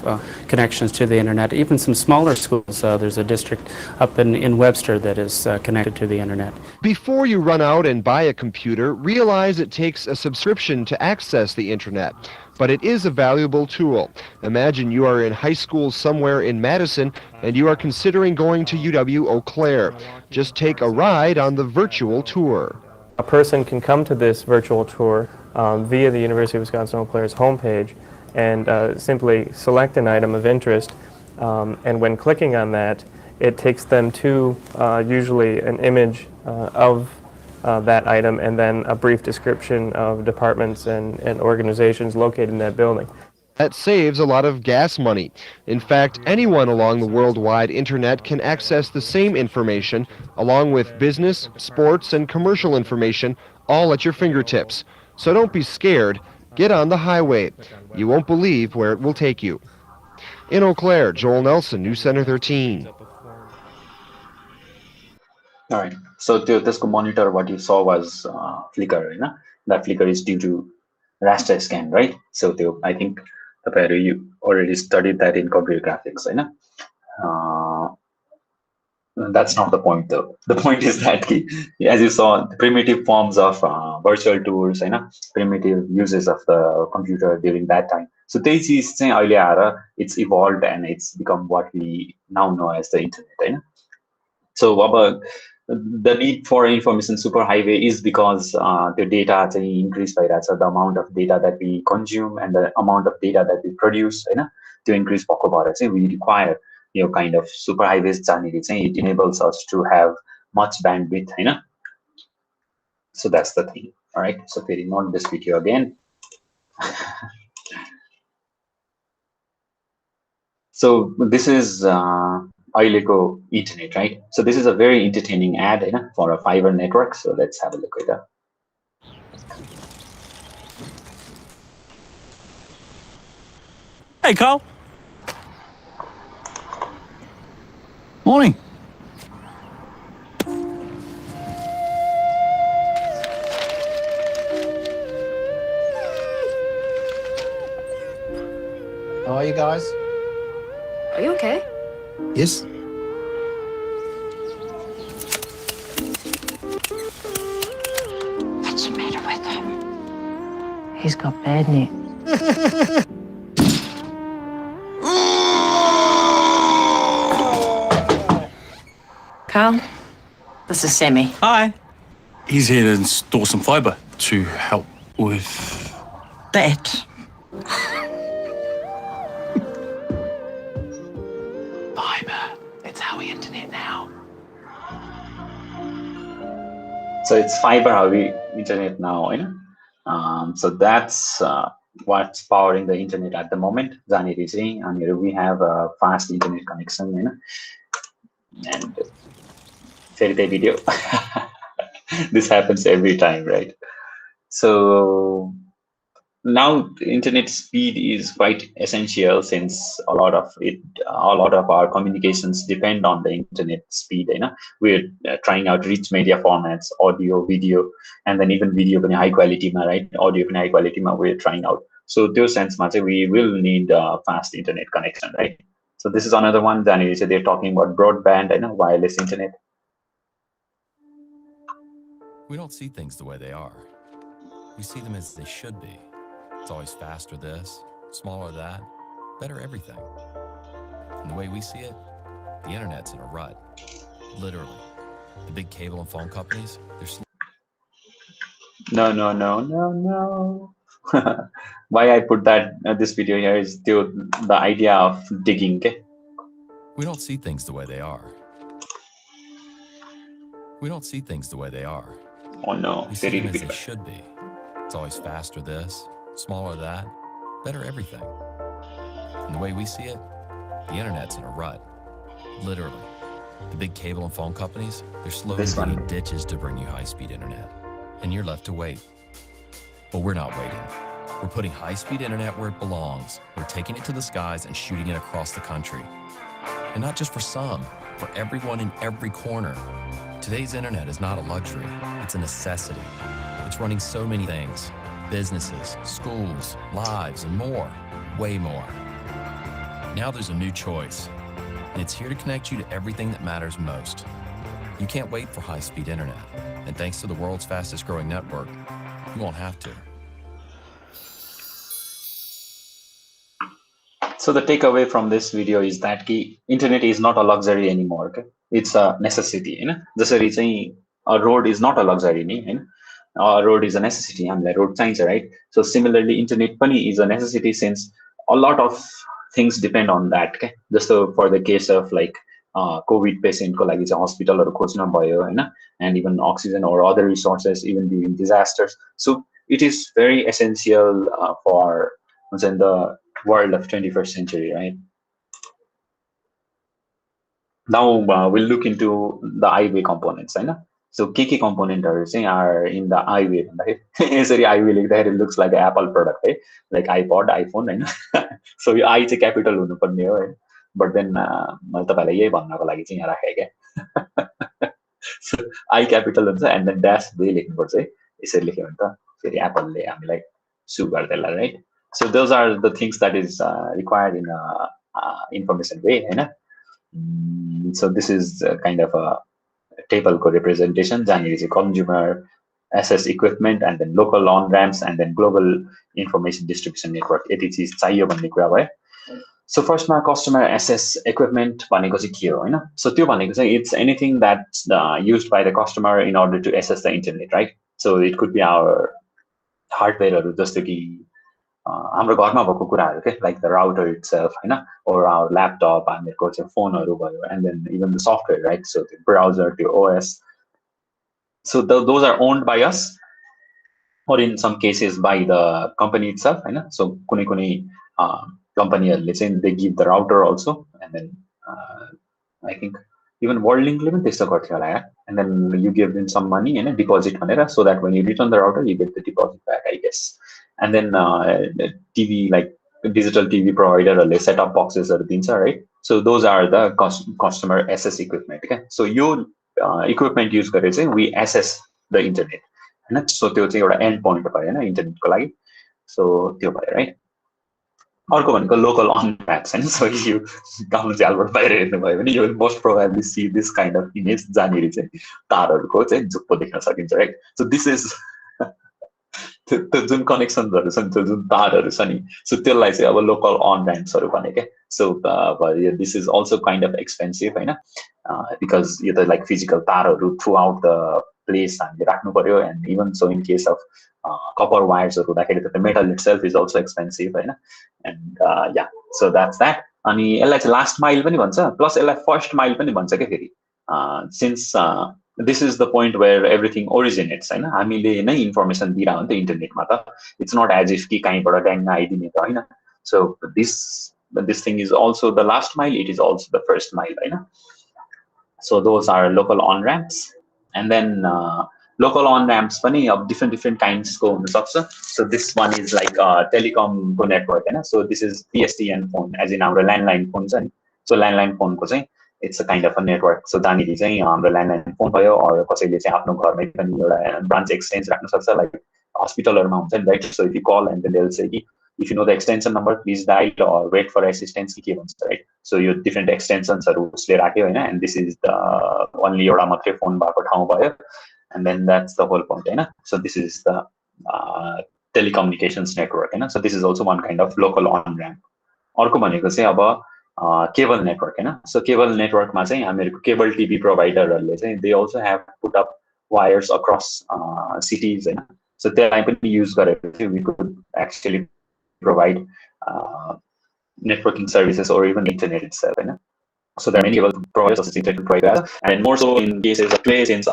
connections to the internet. Even some smaller schools, there's a district up in Webster that is connected to the internet. Before you run out and buy a computer, realize it takes a subscription to access the internet. But it is a valuable tool. Imagine you are in high school somewhere in Madison and you are considering going to UW-Eau Claire. Just take a ride on the virtual tour. A person can come to this virtual tour via the University of Wisconsin-Eau Claire's homepage and simply select an item of interest, and when clicking on that, it takes them to usually an image of that item and then a brief description of departments and organizations located in that building. That saves a lot of gas money. In fact, anyone along the worldwide internet can access the same information along with business, sports, and commercial information all at your fingertips. So don't be scared. Get on the highway. You won't believe where it will take you. In Eau Claire, Joel Nelson, News Center 13. All right. So this monitor, what you saw was flicker, you know? That flicker is due to raster scan, right? So I think you already studied that in computer graphics, you know? That's not the point though. The point is that as you saw, the primitive forms of virtual tours, you know, primitive uses of the computer during that time. So it's evolved and it's become what we now know as the internet, you know? So the need for information superhighway is because the data increase by that. So the amount of data that we consume and the amount of data that we produce, you know, to increase we require kind of superhighways. It enables us to have much bandwidth, you know. So that's the thing. All right. So very not this video again. So this is अहिलेको internet, right? So this is a very entertaining ad for a fiber network. So let's have a look at that. Hey, Carl. Morning. How are you guys? Are you okay? Yes. What's the matter with him? He's got bad neck. Carl, this is Sammy. Hi. He's here to install some fibre to help with... That. Fiber. That's how we internet now. So it's fiber how we internet now, so that's what's powering the internet at the moment. And we have a fast internet connection, and the video. This happens every time, right? So now internet speed is quite essential, since a lot of our communications depend on the internet speed. We're trying out rich media formats, audio, video, and then even video in high quality, right? Audio in high quality, we're trying out. So those sense, we will need a fast internet connection, right? So this is another one. Then they're talking about broadband, wireless internet. We don't see things the way they are. We see them as they should be. It's always faster this, smaller that, better everything. And the way we see it, the internet's in a rut. Literally. The big cable and phone companies, they're No. Why I put that this video here is the idea of digging. Okay? We don't see things the way they are. We don't see things the way they are. Oh no, we see them as they should be. It's always faster this, smaller that, better everything. And the way we see it, the internet's in a rut. Literally. The big cable and phone companies, they're slowly digging ditches to bring you high-speed internet. And you're left to wait. But we're not waiting. We're putting high-speed internet where it belongs. We're taking it to the skies and shooting it across the country. And not just for some, for everyone in every corner. Today's internet is not a luxury, it's a necessity. It's running so many things, businesses, schools, lives, and more, way more. Now there's a new choice, and it's here to connect you to everything that matters most. You can't wait for high-speed internet, and thanks to the world's fastest growing network, you won't have to. So the takeaway from this video is that internet is not a luxury anymore. Okay? It's a necessity. Jasari चाहिँ a road is not a luxury, a road is a necessity. हामीलाई road चाहिन्छ, right? So similarly, internet पनि is a necessity, since a lot of things depend on that. Okay? Just for the case of like COVID patient को लागि चाहिँ hospitalहरू खोज्न भयो, and even oxygen or other resources even during disasters. So it is very essential for the world of 21st century, right? Now we'll look into the iWay components, So key components are in the iWay. It looks like an Apple product, like iPod, iPhone, So I is a capital, but then so I capital and then dash Apple, like sugar, right? So those are the things that is required in information way, So this is kind of a table representation. Jani is a consumer access equipment, and then local on-ramps, and then global information distribution network. So first, my customer access equipment, so it's anything that's used by the customer in order to access the internet, right? So it could be our hardware, just like हाम्रो घरमा भएको कुराहरु के, like the router itself, or our laptop, हामीहरुको चाहिँ फोनहरु भयो, and then even the software, right? So the browser, the OS. So those are owned by us, or in some cases by the company itself, So कुनै companyहरूले चाहिँ they give the router also, and then I think even Worldlinkले पनि त्यस्तो गर्थ्यो होला यार, and then you give them some money and a deposit भनेर, so that when you return the router you get the deposit back, I guess. And then TV, like digital TV providerहरूले set up boxesहरू दिन्छ, right? So those are the customer access equipment. Okay, so yo equipment use गरेर चाहिँ we access the internet Hahn, so त्यो चाहिँ एउटा end point भयो हैन इन्टरनेटको लागि, so त्यो भयो, right? अर्को भनेको लोकल अन म्याप्स हैन, सो यो गाउँ झ्यालबाट बाहिर हेर्नुभयो भने you will most probably see this kind of image जहाँनिर चाहिँ तारहरूको चाहिँ जुप्पो देख्न सकिन्छ, राइट? सो दिस इज त्यो जुन कनेक्सनहरू छन्, त्यो जुन तारहरू छ नि, सो त्यसलाई चाहिँ अब लोकल अन र्याम्प्सहरू भने क्या. So this is also kind of expensive हैन, बिकज यो त लाइक फिजिकल तारहरू थ्रु आउट द प्लेस हामीले राख्नु पर्यो, and even so in case of copper वायर्सहरू हुँदाखेरि त metal itself is also expensive हैन, and yeah so that's that. अनि यसलाई चाहिँ लास्ट माइल पनि भन्छ, प्लस यसलाई फर्स्ट माइल पनि भन्छ क्या फेरि, since this is the point where everything originates हैन. हामीले नै इन्फर्मेसन दिइरहन्छ नि त इन्टरनेटमा त, इट्स नट एज इफ कि कहीँबाट ड्याङ आइदिने त हैन. सो this thing is also the last mile, it is also the first mile Hahn. So those are local on ramps, and then local on ramps पनि of different kinds को हुन सक्छ. So this one is like telecom को network हैन. So this is PSTN phone, as in हाम्रो landline phone छ नि. So landline फोनको चाहिँ it's a kind of a network. So त्यहाँनिर चाहिँ हाम्रो ल्यान्डलाइन फोन भयो, अरू कसैले चाहिँ आफ्नो घरमै पनि एउटा ब्रान्च एक्सचेन्ज राख्न सक्छ, लाइक हस्पिटलहरूमा हुन्छ नि, राइट? सो इफ यु कल एन्ड देन से कि if you know the extension number please dial or wait for assistance के भन्छ, राइट? सो यो डिफ्रेन्ट एक्सटेन्सन्सहरू उसले राख्यो होइन, and this is the only एउटा मात्रै फोन भएको ठाउँ भयो, and then that's the whole point होइन. So this is the telecommunications network होइन. So this is also one kind of local on ramp. अर्को भनेको चाहिँ अब केबल नेटवर्क हैन. सो केबल नेटवर्कमा चाहिँ हामीहरूको केबल टिभी प्रोभाइडरहरूले चाहिँ they also have put up wires across cities हैन. सो त्यसलाई पनि युज गरेर चाहिँ we could actually provide networking services or even internet itself हैन. So there are many cable providers of internet providers, and more so in cases of play, since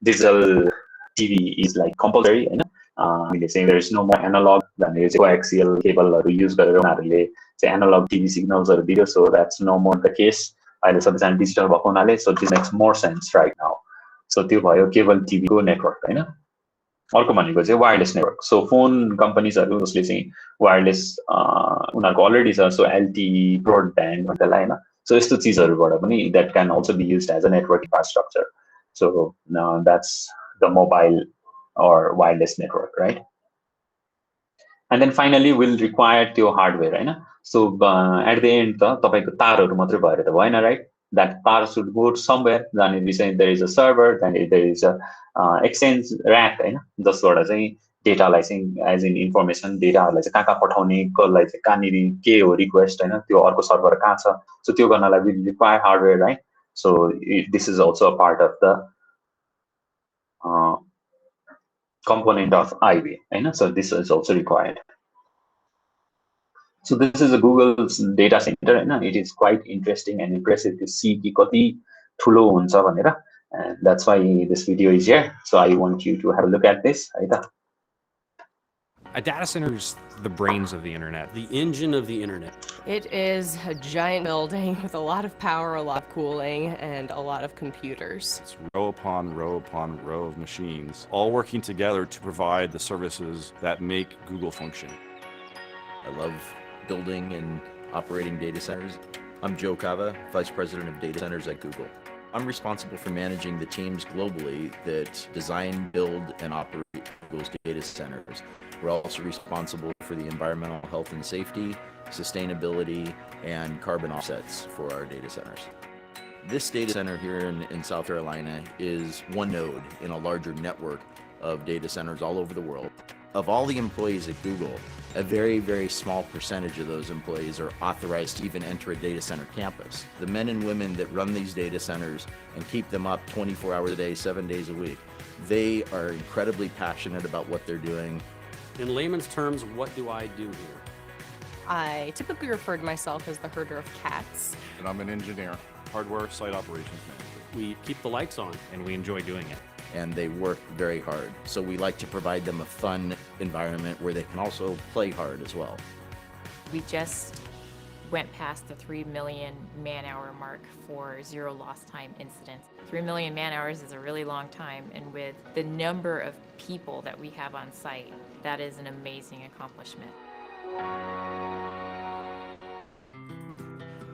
digital TV is like compulsory हैन. हामीले चाहिँ there is no more analog, हामीले चाहिँ coaxial केबलहरू use गरेर उनीहरूले चाहिँ analogue TV सिग्नल्सहरू दियो. So that's no more the case, अहिले सबैजना डिजिटल भएको हुनाले. So this makes more sense right now. So त्यो भयो केबल टिभीको नेटवर्क होइन. अर्को भनेको चाहिँ वायरलेस नेटवर्क. सो फोन कम्पनीजहरू जसले चाहिँ वायरलेस उनीहरूको अलरेडी छ, सो एलटीई ब्रोडब्यान्ड भन्दैलाई होइन. सो यस्तो चिजहरूबाट पनि that can also be use as a network infrastructure. So that's the mobile or wireless network, right? And then finally we'll require त्यो hardware हैन. So at the end त तपाईको तारहरू मात्रै भएर त भएन, right? That तार should go somewhere. जहाँनिर चाहिँ there is a server, then there is a exchange rack हैन, जसबाट चाहिँ डेटालाई चाहिँ एज इन इन्फर्मेसन डेटाहरूलाई चाहिँ कहाँ पठाउने, कसलाई चाहिँ कहाँनिर के हो रिक्वेस्ट हैन, त्यो अर्को सर्भर कहाँ छ. सो त्यो गर्नलाई we require hardware, right? So this is also a part of the component of highway, right? So this is also required. So this is a Google's data center, and it is quite interesting and impressive to see कि कति ठुलो हुन्छ भनेर, and that's why this video is here. So I want you to have a look at this, right? A data center is the brains of the internet. The engine of the internet. It is a giant building with a lot of power, a lot of cooling, and a lot of computers. It's row upon row upon row of machines, all working together to provide the services that make Google function. I love building and operating data centers. I'm Joe Cava, Vice President of Data Centers at Google. I'm responsible for managing the teams globally that design, build, and operate Google's data centers. We're also responsible for the environmental health and safety, sustainability, and carbon offsets for our data centers. This data center here in South Carolina is one node in a larger network of data centers all over the world. Of all the employees at Google, a very, very small percentage of those employees are authorized to even enter a data center campus. The men and women that run these data centers and keep them up 24 hours a day, 7 days a week, they are incredibly passionate about what they're doing. In layman's terms, what do I do here? I typically refer to myself as the herder of cats. And I'm an engineer, hardware site operations manager. We keep the lights on, and we enjoy doing it. And they work very hard. So we like to provide them a fun environment where they can also play hard as well. We just went past the 3 million man-hour mark for zero lost time incidents. 3 million man-hours is a really long time, and with the number of people that we have on site, that is an amazing accomplishment.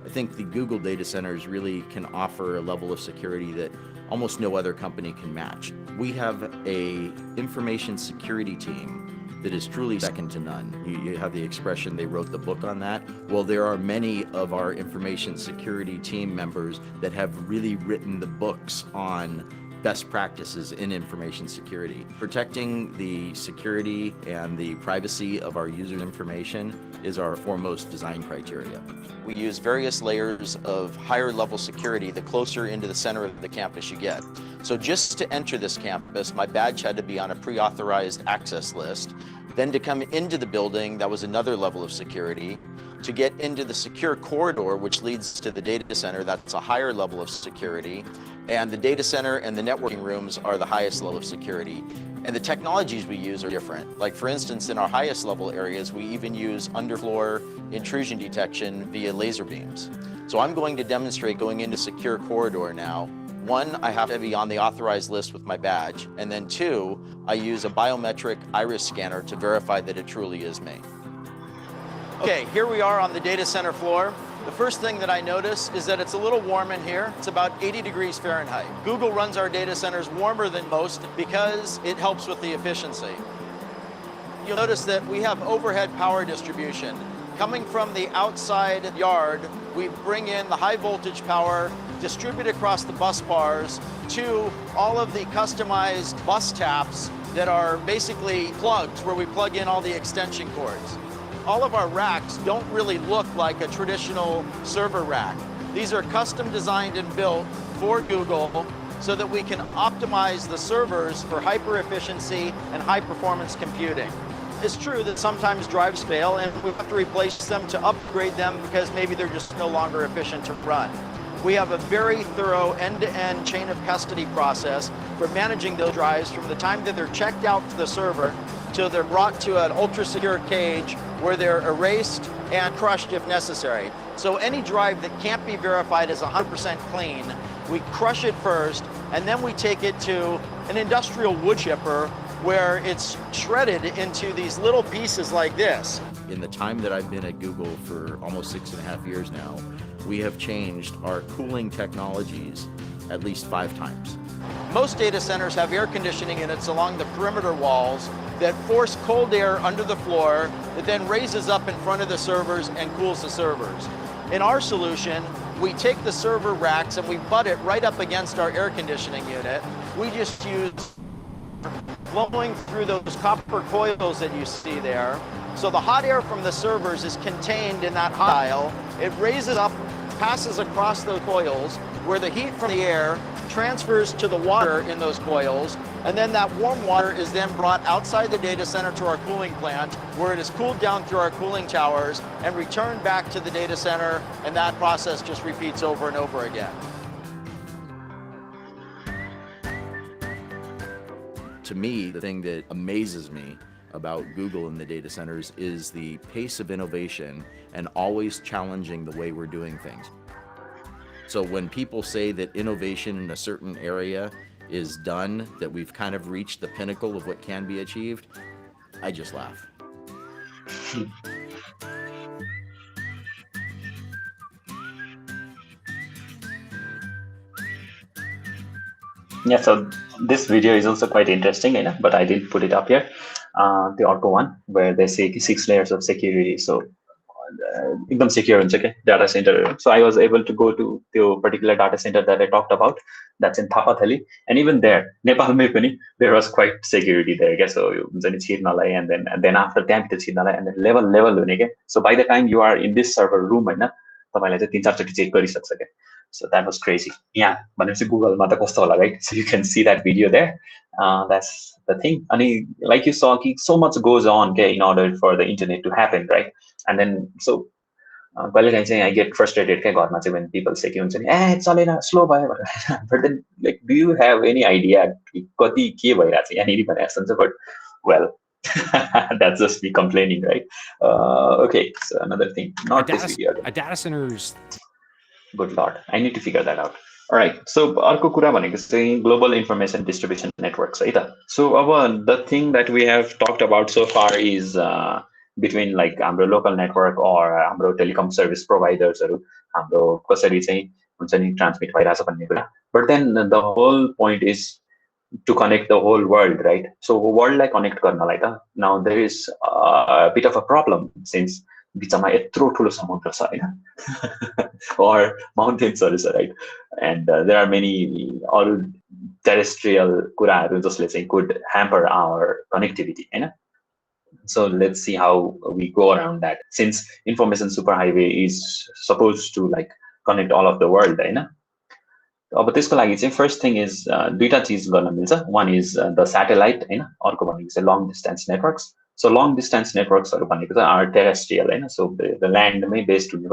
I think the Google data centers really can offer a level of security that almost no other company can match. We have a information security team that is truly second to none. You have the expression, they wrote the book on that. Well, there are many of our information security team members that have really written the books on best practices in information security. Protecting the security and the privacy of our user information is our foremost design criteria. We use various layers of higher level security the closer into the center of the campus you get. So just to enter this campus, my badge had to be on a pre-authorized access list. Then to come into the building, that was another level of security. To get into the secure corridor, which leads to the data center, that's a higher level of security. And the data center and the networking rooms are the highest level of security. And the technologies we use are different. Like for instance, in our highest level areas, we even use underfloor intrusion detection via laser beams. So I'm going to demonstrate going into secure corridor now. One, I have to be on the authorized list with my badge. And then two, I use a biometric iris scanner to verify that it truly is me. Okay, here we are on the data center floor. The first thing that I notice is that it's a little warm in here. It's about 80 degrees Fahrenheit. Google runs our data centers warmer than most because it helps with the efficiency. You'll notice that we have overhead power distribution. Coming from the outside yard, we bring in the high voltage power, distribute across the bus bars to all of the customized bus taps that are basically plugs where we plug in all the extension cords. All of our racks don't really look like a traditional server rack. These are custom designed and built for Google so that we can optimize the servers for hyper efficiency and high performance computing. It's true that sometimes drives fail and we have to replace them to upgrade them because maybe they're just no longer efficient to run. We have a very thorough end-to-end chain of custody process for managing those drives from the time that they're checked out to the server till they're brought to an ultra-secure cage where they're erased and crushed if necessary. So any drive that can't be verified as 100% clean, we crush it first, and then we take it to an industrial wood chipper where it's shredded into these little pieces like this. In the time that I've been at Google for almost 6.5 years now, we have changed our cooling technologies at least 5 times. Most data centers have air conditioning units along the perimeter walls that force cold air under the floor that then raises up in front of the servers and cools the servers. In our solution, we take the server racks and we butt it right up against our air conditioning unit. We just use flowing through those copper coils that you see there. So the hot air from the servers is contained in that hot aisle. It raises up, passes across those coils, where the heat from the air transfers to the water in those coils, and then that warm water is then brought outside the data center to our cooling plant, where it is cooled down through our cooling towers and returned back to the data center, and that process just repeats over and over again. To me, the thing that amazes me about Google and the data centers is the pace of innovation and always challenging the way we're doing things. So when people say that innovation in a certain area is done, that we've kind of reached the pinnacle of what can be achieved, I just laugh. Yeah, so this video is also quite interesting, but I didn't put it up here. The auto one where they say 6 layers of security. So एकदम secure हुन्छ के data center. So I was able to go to the particular data center that I talked about. That's in Thapathali, and even there, Nepalमै पनि there was quite security there. Okay? So हुन्छ नि छिर्नलाई, and then after त्यहाँभित्र छिर्नलाई, and then level हुने के. So by the time you are in this server room, हैन, तपाईलाई चाहिँ 3-4 चोटि check गरिसक्छ के. So that was crazy. Yeah, भनेपछि गुगलमा त कस्तो होला, right? So you can see that video there. That's the thing. And like you saw, so much goes on, okay, in order for the internet to happen, right? And then so I get frustrated, okay, when people say, it's all slow, but then like, do you have any idea? But well, That's just me complaining, right? Okay, so another thing, not this video. A data center's... Good lord, I need to figure that out. All right, so अर्को कुरा भनेको चाहिँ global information distribution networks है त. So अब the thing that we have talked about so far is between like हाम्रो local network or हाम्रो telecom service providers हरू हाम्रो कसरी चाहिँ हुन्छ नि transmit भइरहेछ भन्ने कुरा. But then the whole point is to connect the whole world, right? So world like connect गर्नलाई त now there is a bit of a problem since बिचमा यत्रो ठुलो समुद्र छ हैन or mountains are right, and there are many all terrestrial कुराहरू जसले चाहिँ could hamper our connectivity Hahn. So let's see how we go around that since information superhighway is supposed to like connect all of the world हैन. अब त्यसको लागि चाहिँ first thing is दुईटा चीज गर्न मिल्छ. One is the satellite हैन, अर्को भनेको चाहिँ long distance networks. So long distance networks are terrestrial, right? So the land may based to be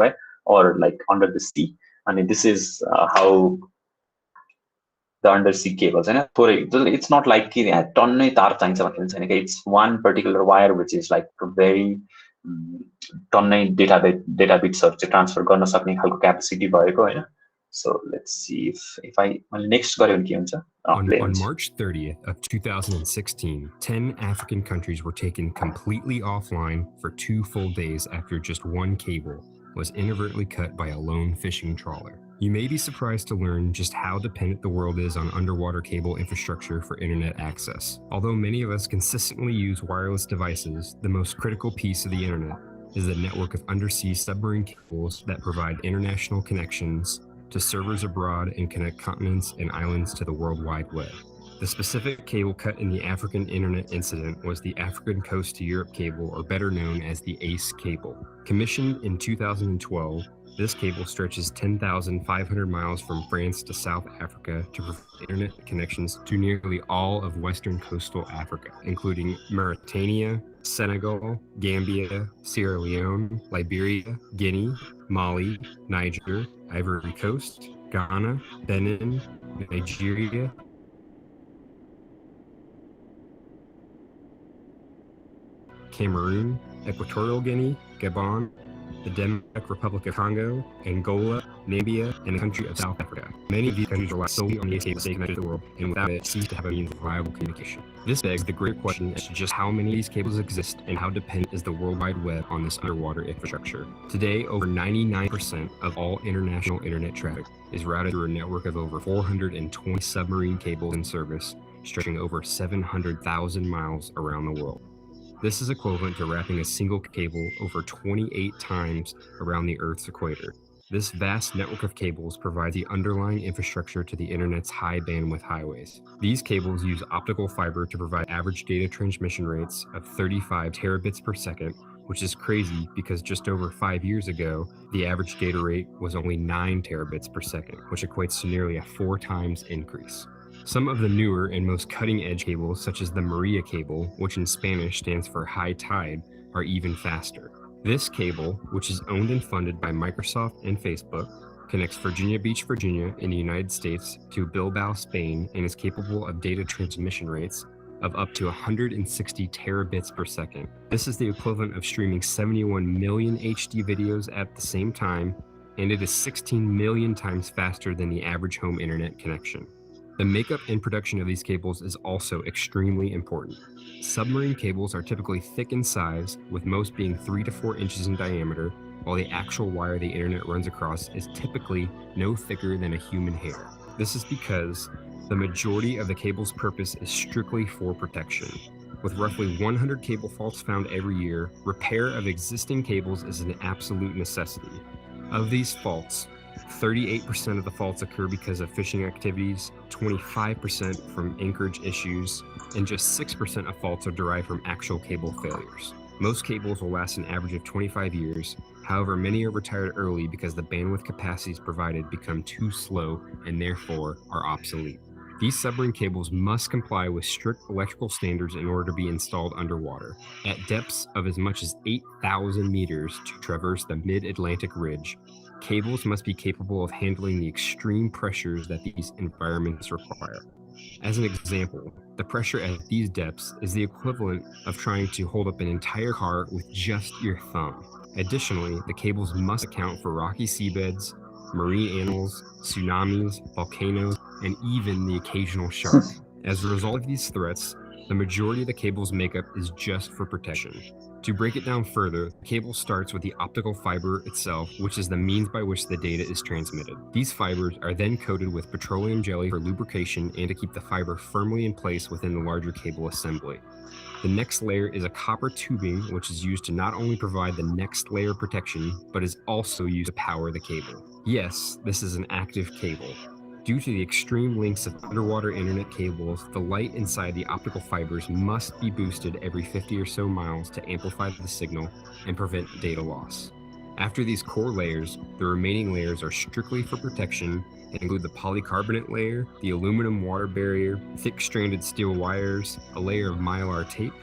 or like under the sea. And this is how the undersea cables. And it's not like it's one particular wire which is like very data bits transfer capacity. So let's see if I next got on March 30th of 2016, 10 African countries were taken completely offline for 2 full days after just one cable was inadvertently cut by a lone fishing trawler. You may be surprised to learn just how dependent the world is on underwater cable infrastructure for internet access. Although many of us consistently use wireless devices, the most critical piece of the internet is the network of undersea submarine cables that provide international connections to servers abroad and connect continents and islands to the World Wide Web. The specific cable cut in the African internet incident was the African Coast to Europe cable, or better known as the ACE cable. Commissioned in 2012, this cable stretches 10,500 miles from France to South Africa to provide internet connections to nearly all of Western coastal Africa, including Mauritania, Senegal, Gambia, Sierra Leone, Liberia, Guinea, Mali, Niger, Ivory Coast, Ghana, Benin, Nigeria, Cameroon, Equatorial Guinea, Gabon, the Democratic Republic of Congo, Angola, Namibia, and the country of South Africa. Many of these countries rely solely on the cable to stay connected to the world, and without it, cease to have a means of reliable communication. This begs the great question as to just how many of these cables exist and how dependent is the World Wide Web on this underwater infrastructure. Today, over 99% of all international internet traffic is routed through a network of over 420 submarine cables in service, stretching over 700,000 miles around the world. This is equivalent to wrapping a single cable over 28 times around the Earth's equator. This vast network of cables provides the underlying infrastructure to the internet's high bandwidth highways. These cables use optical fiber to provide average data transmission rates of 35 terabits per second, which is crazy because just over 5 years ago, the average data rate was only 9 terabits per second, which equates to nearly a 4 times increase. Some of the newer and most cutting-edge cables, such as the Maria cable, which in Spanish stands for high tide, are even faster. This cable, which is owned and funded by Microsoft and Facebook, connects Virginia Beach, Virginia in the United States to Bilbao, Spain, and is capable of data transmission rates of up to 160 terabits per second. This is the equivalent of streaming 71 million HD videos at the same time, and it is 16 million times faster than the average home internet connection. The makeup and production of these cables is also extremely important. Submarine cables are typically thick in size, with most being 3 to 4 inches in diameter, while the actual wire the internet runs across is typically no thicker than a human hair. This is because the majority of the cable's purpose is strictly for protection. With roughly 100 cable faults found every year, repair of existing cables is an absolute necessity. Of these faults, 38% of the faults occur because of fishing activities, 25% from anchorage issues, and just 6% of faults are derived from actual cable failures. Most cables will last an average of 25 years. However, many are retired early because the bandwidth capacities provided become too slow and therefore are obsolete. These submarine cables must comply with strict electrical standards in order to be installed underwater. At depths of as much as 8,000 meters to traverse the mid-Atlantic ridge, cables must be capable of handling the extreme pressures that these environments require. As an example, the pressure at these depths is the equivalent of trying to hold up an entire car with just your thumb. Additionally, the cables must account for rocky seabeds, marine animals, tsunamis, volcanoes, and even the occasional shark. As a result of these threats, the majority of the cable's makeup is just for protection. To break it down further, the cable starts with the optical fiber itself, which is the means by which the data is transmitted. These fibers are then coated with petroleum jelly for lubrication and to keep the fiber firmly in place within the larger cable assembly. The next layer is a copper tubing, which is used to not only provide the next layer of protection, but is also used to power the cable. Yes, this is an active cable. Due to the extreme lengths of underwater internet cables, the light inside the optical fibers must be boosted every 50 or so miles to amplify the signal and prevent data loss. After these core layers, the remaining layers are strictly for protection and include the polycarbonate layer, the aluminum water barrier, thick-stranded steel wires, a layer of mylar tape,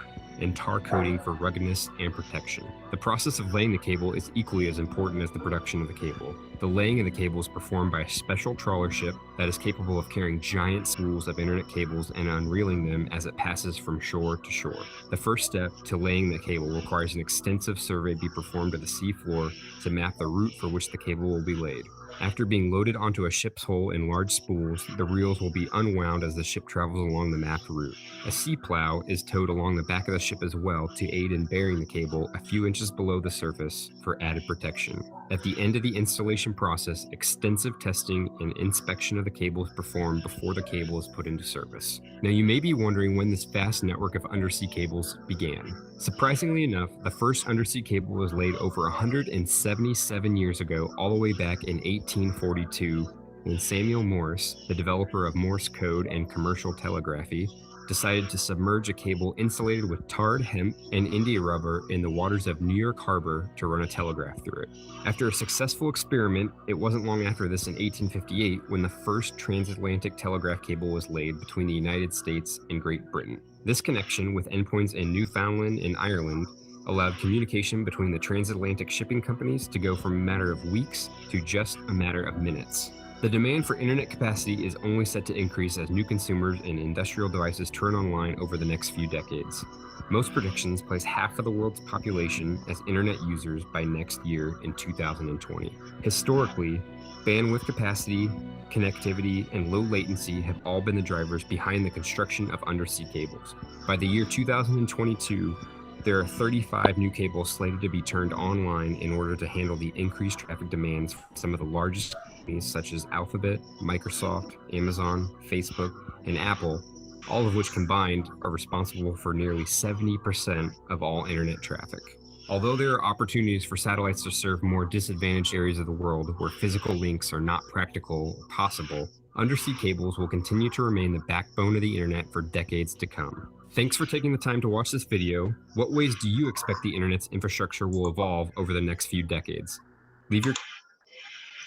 and tar coating for ruggedness and protection. The process of laying the cable is equally as important as the production of the cable. The laying of the cable is performed by a special trawler ship that is capable of carrying giant spools of internet cables and unreeling them as it passes from shore to shore. The first step to laying the cable requires an extensive survey be performed of the sea floor to map the route for which the cable will be laid. After being loaded onto a ship's hull in large spools, the reels will be unwound as the ship travels along the mapped route. A sea plow is towed along the back of the ship as well to aid in burying the cable a few inches below the surface for added protection. At the end of the installation process, extensive testing and inspection of the cable is performed before the cable is put into service. Now you may be wondering when this vast network of undersea cables began. Surprisingly enough, the first undersea cable was laid over 177 years ago, all the way back in 1842, when Samuel Morse, the developer of Morse code and commercial telegraphy, decided to submerge a cable insulated with tarred hemp and India rubber in the waters of New York Harbor to run a telegraph through it. After a successful experiment, it wasn't long after this in 1858 when the first transatlantic telegraph cable was laid between the United States and Great Britain. This connection, with endpoints in Newfoundland and Ireland, allowed communication between the transatlantic shipping companies to go from a matter of weeks to just a matter of minutes. The demand for internet capacity is only set to increase as new consumers and industrial devices turn online over the next few decades. Most predictions place half of the world's population as internet users by next year in 2020. Historically, bandwidth capacity, connectivity, and low latency have all been the drivers behind the construction of undersea cables. By the year 2022, there are 35 new cables slated to be turned online in order to handle the increased traffic demands from some of the largest companies such as Alphabet, Microsoft, Amazon, Facebook, and Apple, all of which combined are responsible for nearly 70% of all internet traffic. Although there are opportunities for satellites to serve more disadvantaged areas of the world where physical links are not practical or possible, undersea cables will continue to remain the backbone of the internet for decades to come. Thanks for taking the time to watch this video. What ways do you expect the internet's infrastructure will evolve over the next few decades? Leave your...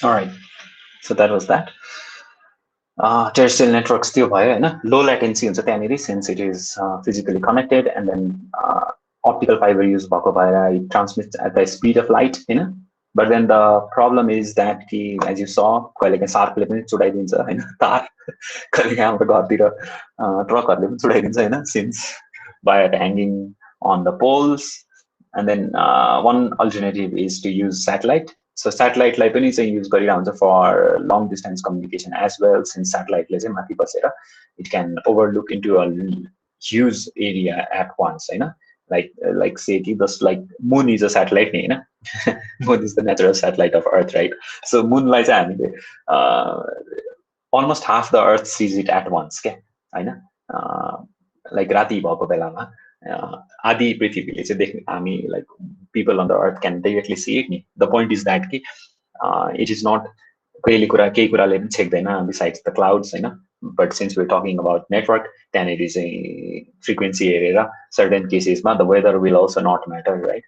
All right, so that was that. Terrestrial networks त्यो भयो हैन low latency हुन्छ त्यहाँनेरि since it is physically connected and then optical fiber use भएको भएर it transmits at the speed of light Hahn but then the problem is that as you saw कहिलेकाहीँ सार्कले पनि चुडाइदिन्छ हैन तार कहिलेकाहीँ हाम्रो घरतिर ट्रकहरूले पनि चुडाइदिन्छ हैन since by hanging on the poles and then one alternative is to use satellite. So satellite लाई पनि चाहिँ use गरिरा हुन्छ for long distance communication as well since satellite ले चाहिँ माथि बसेर it can overlook into a huge area at once Hahn like say just like moon is a satellite नि हैन moon is the natural satellite of earth, right? So moon लाई चाहिँ हामीले almost half the earth sees it at once के हैन like राति भएको बेलामा आदि पृथ्वीले चाहिँ देख्ने हामी like people on the earth can directly see it नि the point is that it is not केही कुराले पनि छेक्दैन besides the clouds Hahn but since we're talking about network then it is a frequency हेरेर certain cases मा the weather will also not matter, right?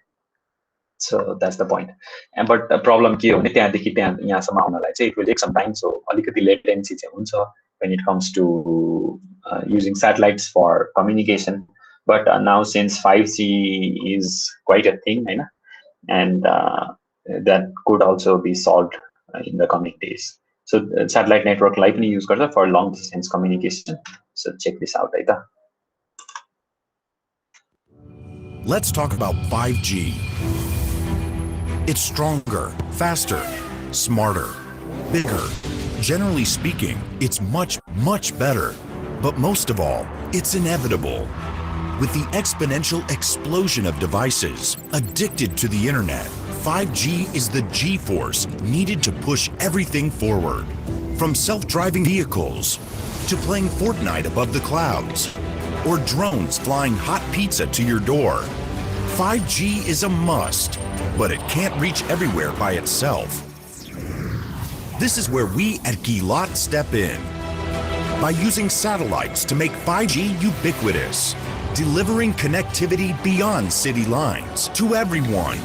So that's the point. And but the problem के हो भने त्यहाँदेखि यहाँसम्म आउनलाई चाहिँ it will take some time, so अलिकति latency चाहिँ हुन्छ when it comes to using satellites for communication. But now since 5G is quite a thing, you know, and that could also be solved in the coming days. So satellite network लाई पनि use गर्छ for long distance communication. So check this out है त. Let's talk about 5G. It's stronger, faster, smarter, bigger. Generally speaking, it's much, much better. But most of all, it's inevitable. With the exponential explosion of devices addicted to the internet, 5G is the G-force needed to push everything forward. From self-driving vehicles to playing Fortnite above the clouds or drones flying hot pizza to your door. 5G is a must, but it can't reach everywhere by itself. This is where we at Gilat step in by using satellites to make 5G ubiquitous, delivering connectivity beyond city lines to everyone.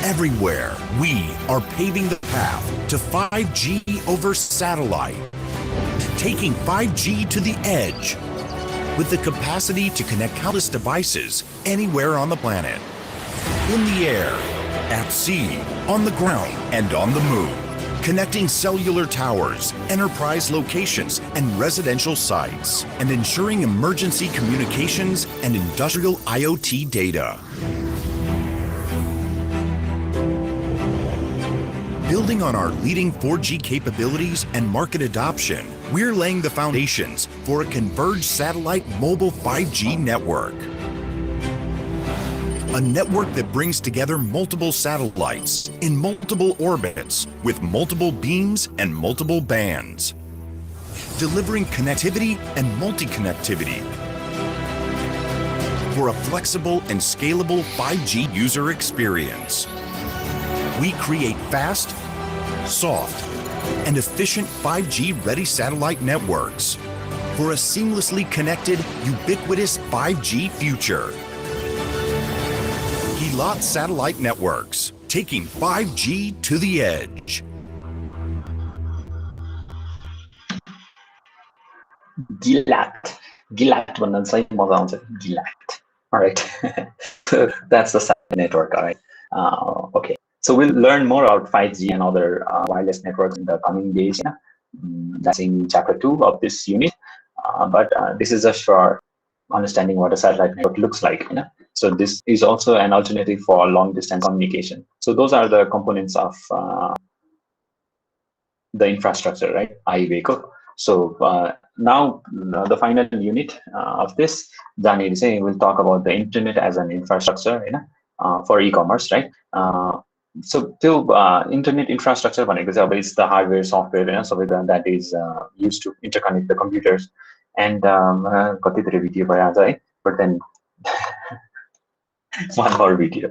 Everywhere, we are paving the path to 5G over satellite, taking 5G to the edge, with the capacity to connect countless devices anywhere on the planet. In the air, at sea, on the ground, and on the moon. Connecting cellular towers, enterprise locations, and residential sites, and ensuring emergency communications and industrial IoT data. Building on our leading 4G capabilities and market adoption, we're laying the foundations for a converged satellite mobile 5G network. A network that brings together multiple satellites in multiple orbits with multiple beams and multiple bands, delivering connectivity and multi-connectivity for a flexible and scalable 5G user experience. We create fast, soft, and efficient 5G-ready satellite networks for a seamlessly connected, ubiquitous 5G future. Gilat Satellite Networks, taking 5G to the edge. Gilat. Gilat भन्दा चाहिँ मजा आउँछ. Gilat. All right. So that's the satellite network. All right. Okay. So we'll learn more about 5G and other wireless networks in the coming days. That's in chapter 2 of this unit. But this is just for understanding what a satellite network looks like. So this is also an alternative for long distance communication. So those are the components of the infrastructure, right? Highway. So now the final unit of this, we'll talk about the internet as an infrastructure for e-commerce, right? So internet infrastructure is the hardware, software, so that is used to interconnect the computers. And but then one more video.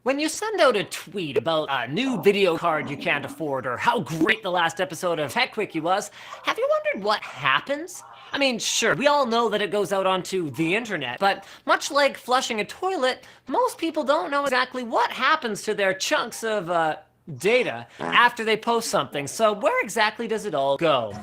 When you send out a tweet about a new video card you can't afford or how great the last episode of Tech Quickie was, have you wondered what happens? I mean, sure, we all know that it goes out onto the internet, but much like flushing a toilet, most people don't know exactly what happens to their chunks of data after they post something. So where exactly does it all go?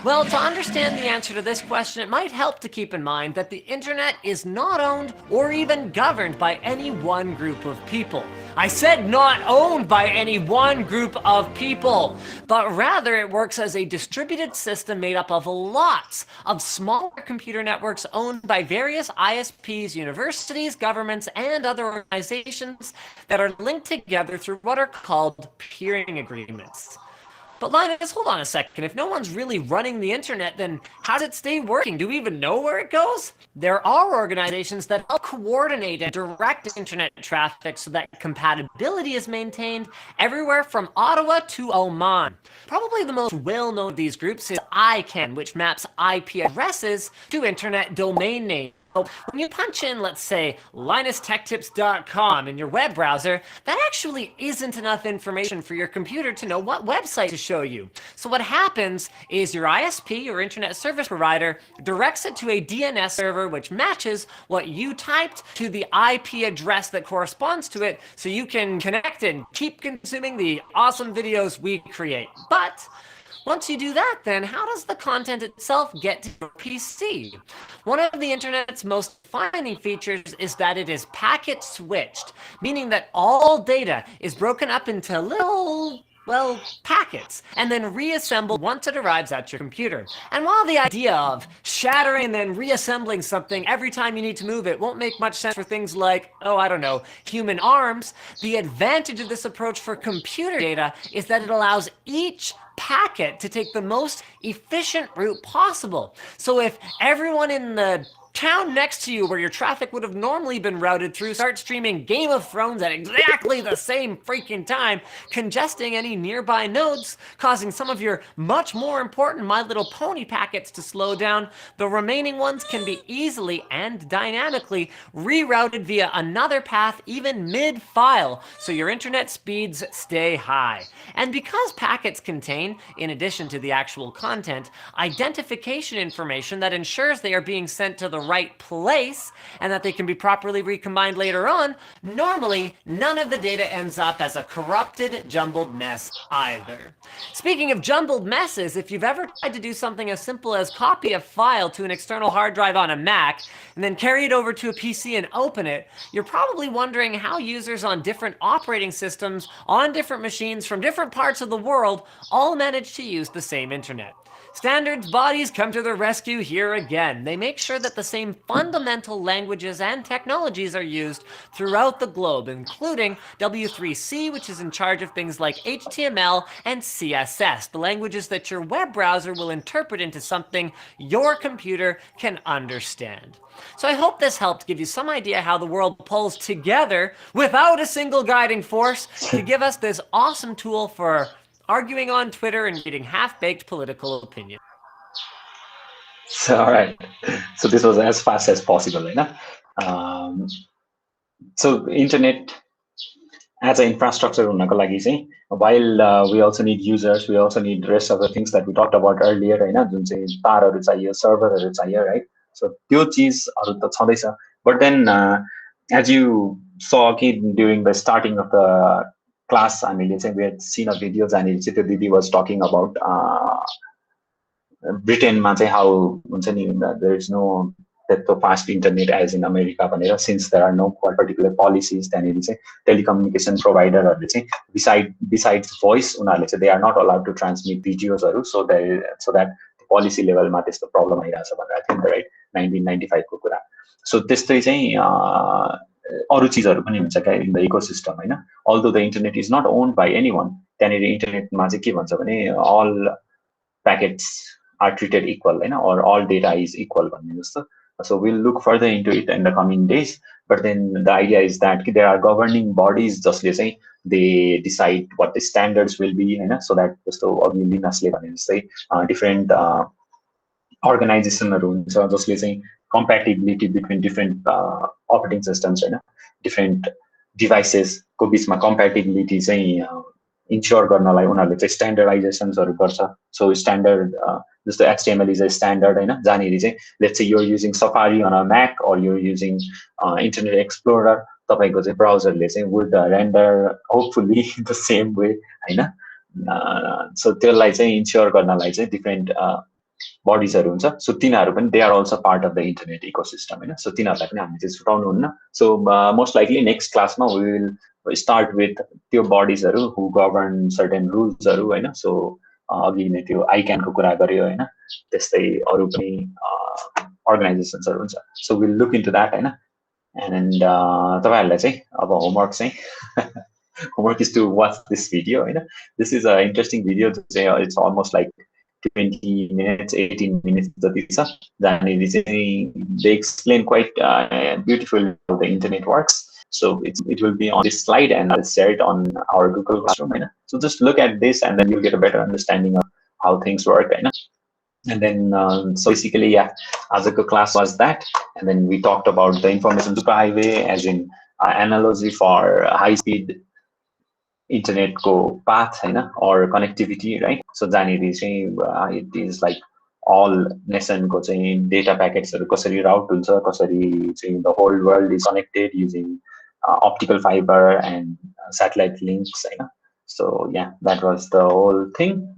Well, to understand the answer to this question, it might help to keep in mind that the internet is not owned or even governed by any one group of people. I said not owned by any one group of people, but rather it works as a distributed system made up of lots of smaller computer networks owned by various ISPs, universities, governments, and other organizations that are linked together through what are called peering agreements. But Linus, hold on a second. If no one's really running the internet, then how does it stay working? Do we even know where it goes? There are organizations that help coordinate and direct internet traffic so that compatibility is maintained everywhere from Ottawa to Oman. Probably the most well-known of these groups is ICANN, which maps IP addresses to internet domain names. So when you punch in, let's say, linustechtips.com in your web browser, that actually isn't enough information for your computer to know what website to show you. So what happens is your ISP, or internet service provider, directs it to a DNS server which matches what you typed to the IP address that corresponds to it, so you can connect and keep consuming the awesome videos we create. But once you do that, then how does the content itself get to your PC? One of the internet's most defining features is that it is packet switched, meaning that all data is broken up into little well, packets, and then reassembled once it arrives at your computer. And while the idea of shattering and then reassembling something every time you need to move it won't make much sense for things like, oh, I don't know, human arms, the advantage of this approach for computer data is that it allows each packet to take the most efficient route possible. So if everyone in the town next to you where your traffic would have normally been routed through starts streaming Game of Thrones at exactly the same freaking time, congesting any nearby nodes, causing some of your much more important My Little Pony packets to slow down, the remaining ones can be easily and dynamically rerouted via another path even mid-file, so your internet speeds stay high. And because packets contain, in addition to the actual content, identification information that ensures they are being sent to the right place and that they can be properly recombined later on, normally none of the data ends up as a corrupted, jumbled mess either. Speaking of jumbled messes, if you've ever tried to do something as simple as copy a file to an external hard drive on a Mac and then carry it over to a PC and open it, you're probably wondering how users on different operating systems, on different machines from different parts of the world, all manage to use the same internet. Standards bodies come to the rescue here again. They make sure that the same fundamental languages and technologies are used throughout the globe, including W3C, which is in charge of things like HTML and CSS, the languages that your web browser will interpret into something your computer can understand. So I hope this helped give you some idea how the world pulls together without a single guiding force to give us this awesome tool for arguing on Twitter and reading half-baked political opinion. So, all right. So this was as fast as possible, you know. So internet as an infrastructure, while we also need users, we also need rest of the things that we talked about earlier, right? Server, right? So but then as you saw during the starting of the class, I mean, we had seen a video and Didi was talking about Britain, how there is no fast internet as in America, since there are no particular policies, then telecommunication provider besides voice, they are not allowed to transmit videos, so that the policy level is the problem. I think right 1995 so this is अरु चीजहरु पनि हुन्छ क्या in the ecosystem, Hahn? Although the internet is not owned by anyone, त्यहाँनिर इन्टरनेटमा चाहिँ के भन्छ भने all packets are treated equal, Hahn? Or all data is equal भन्ने जस्तो. So we'll look further into it in the coming days. But then the idea is that there are governing bodies जसले चाहिँ they decide what the standards will be, Hahn? So that जस्तो अघि लिनसले भने जस्तै different organizationहरु हुन्छ जसले चाहिँ compatibility between different operating systems, right? Different devices को बीचमा compatibility चाहिँ ensure गर्नलाई उनीहरुले चाहिँ standardizations गर्छ. So standard just the HTML is a standard, हैन? जहाँनिर चाहिँ let's say you're using Safari on a Mac or you're using Internet Explorer, तपाईको चाहिँ browserले चाहिँ would render hopefully the same way, Hahn? So त्यसलाई चाहिँ ensure गर्नलाई चाहिँ different bodies हुन्छ. So तिनीहरु पनि they are also part of the internet ecosystem, Hahn? So तिनीहरुलाई पनि हामीले चाहिँ छुटाउनु हुन्न. So most likely next class ma we will start with त्यो bodies who govern certain rules, Hahn? So अघि नै त्यो ICANN को कुरा गर्यो, हैन? त्यस्तै अरु पनि organizations हुन्छ. So we'll look into that, Hahn? And तपाईहरुलाई चाहिँ अब homework चाहिँ homework is to watch this video, Hahn? This is an interesting video. It's almost like 20 minutes, 18 minutes. They explain quite beautifully how the internet works. So it will be on this slide and I'll share it on our Google Classroom. So just look at this and then you'll get a better understanding of how things work. And then, so basically, yeah, Azaka class was that. And then we talked about the information superhighway as in analogy for high-speed internet ko path, or connectivity, right? So it is like all nation ko data packets kasari route huncha, kasari the whole world is connected using optical fiber and satellite links. So yeah, that was the whole thing.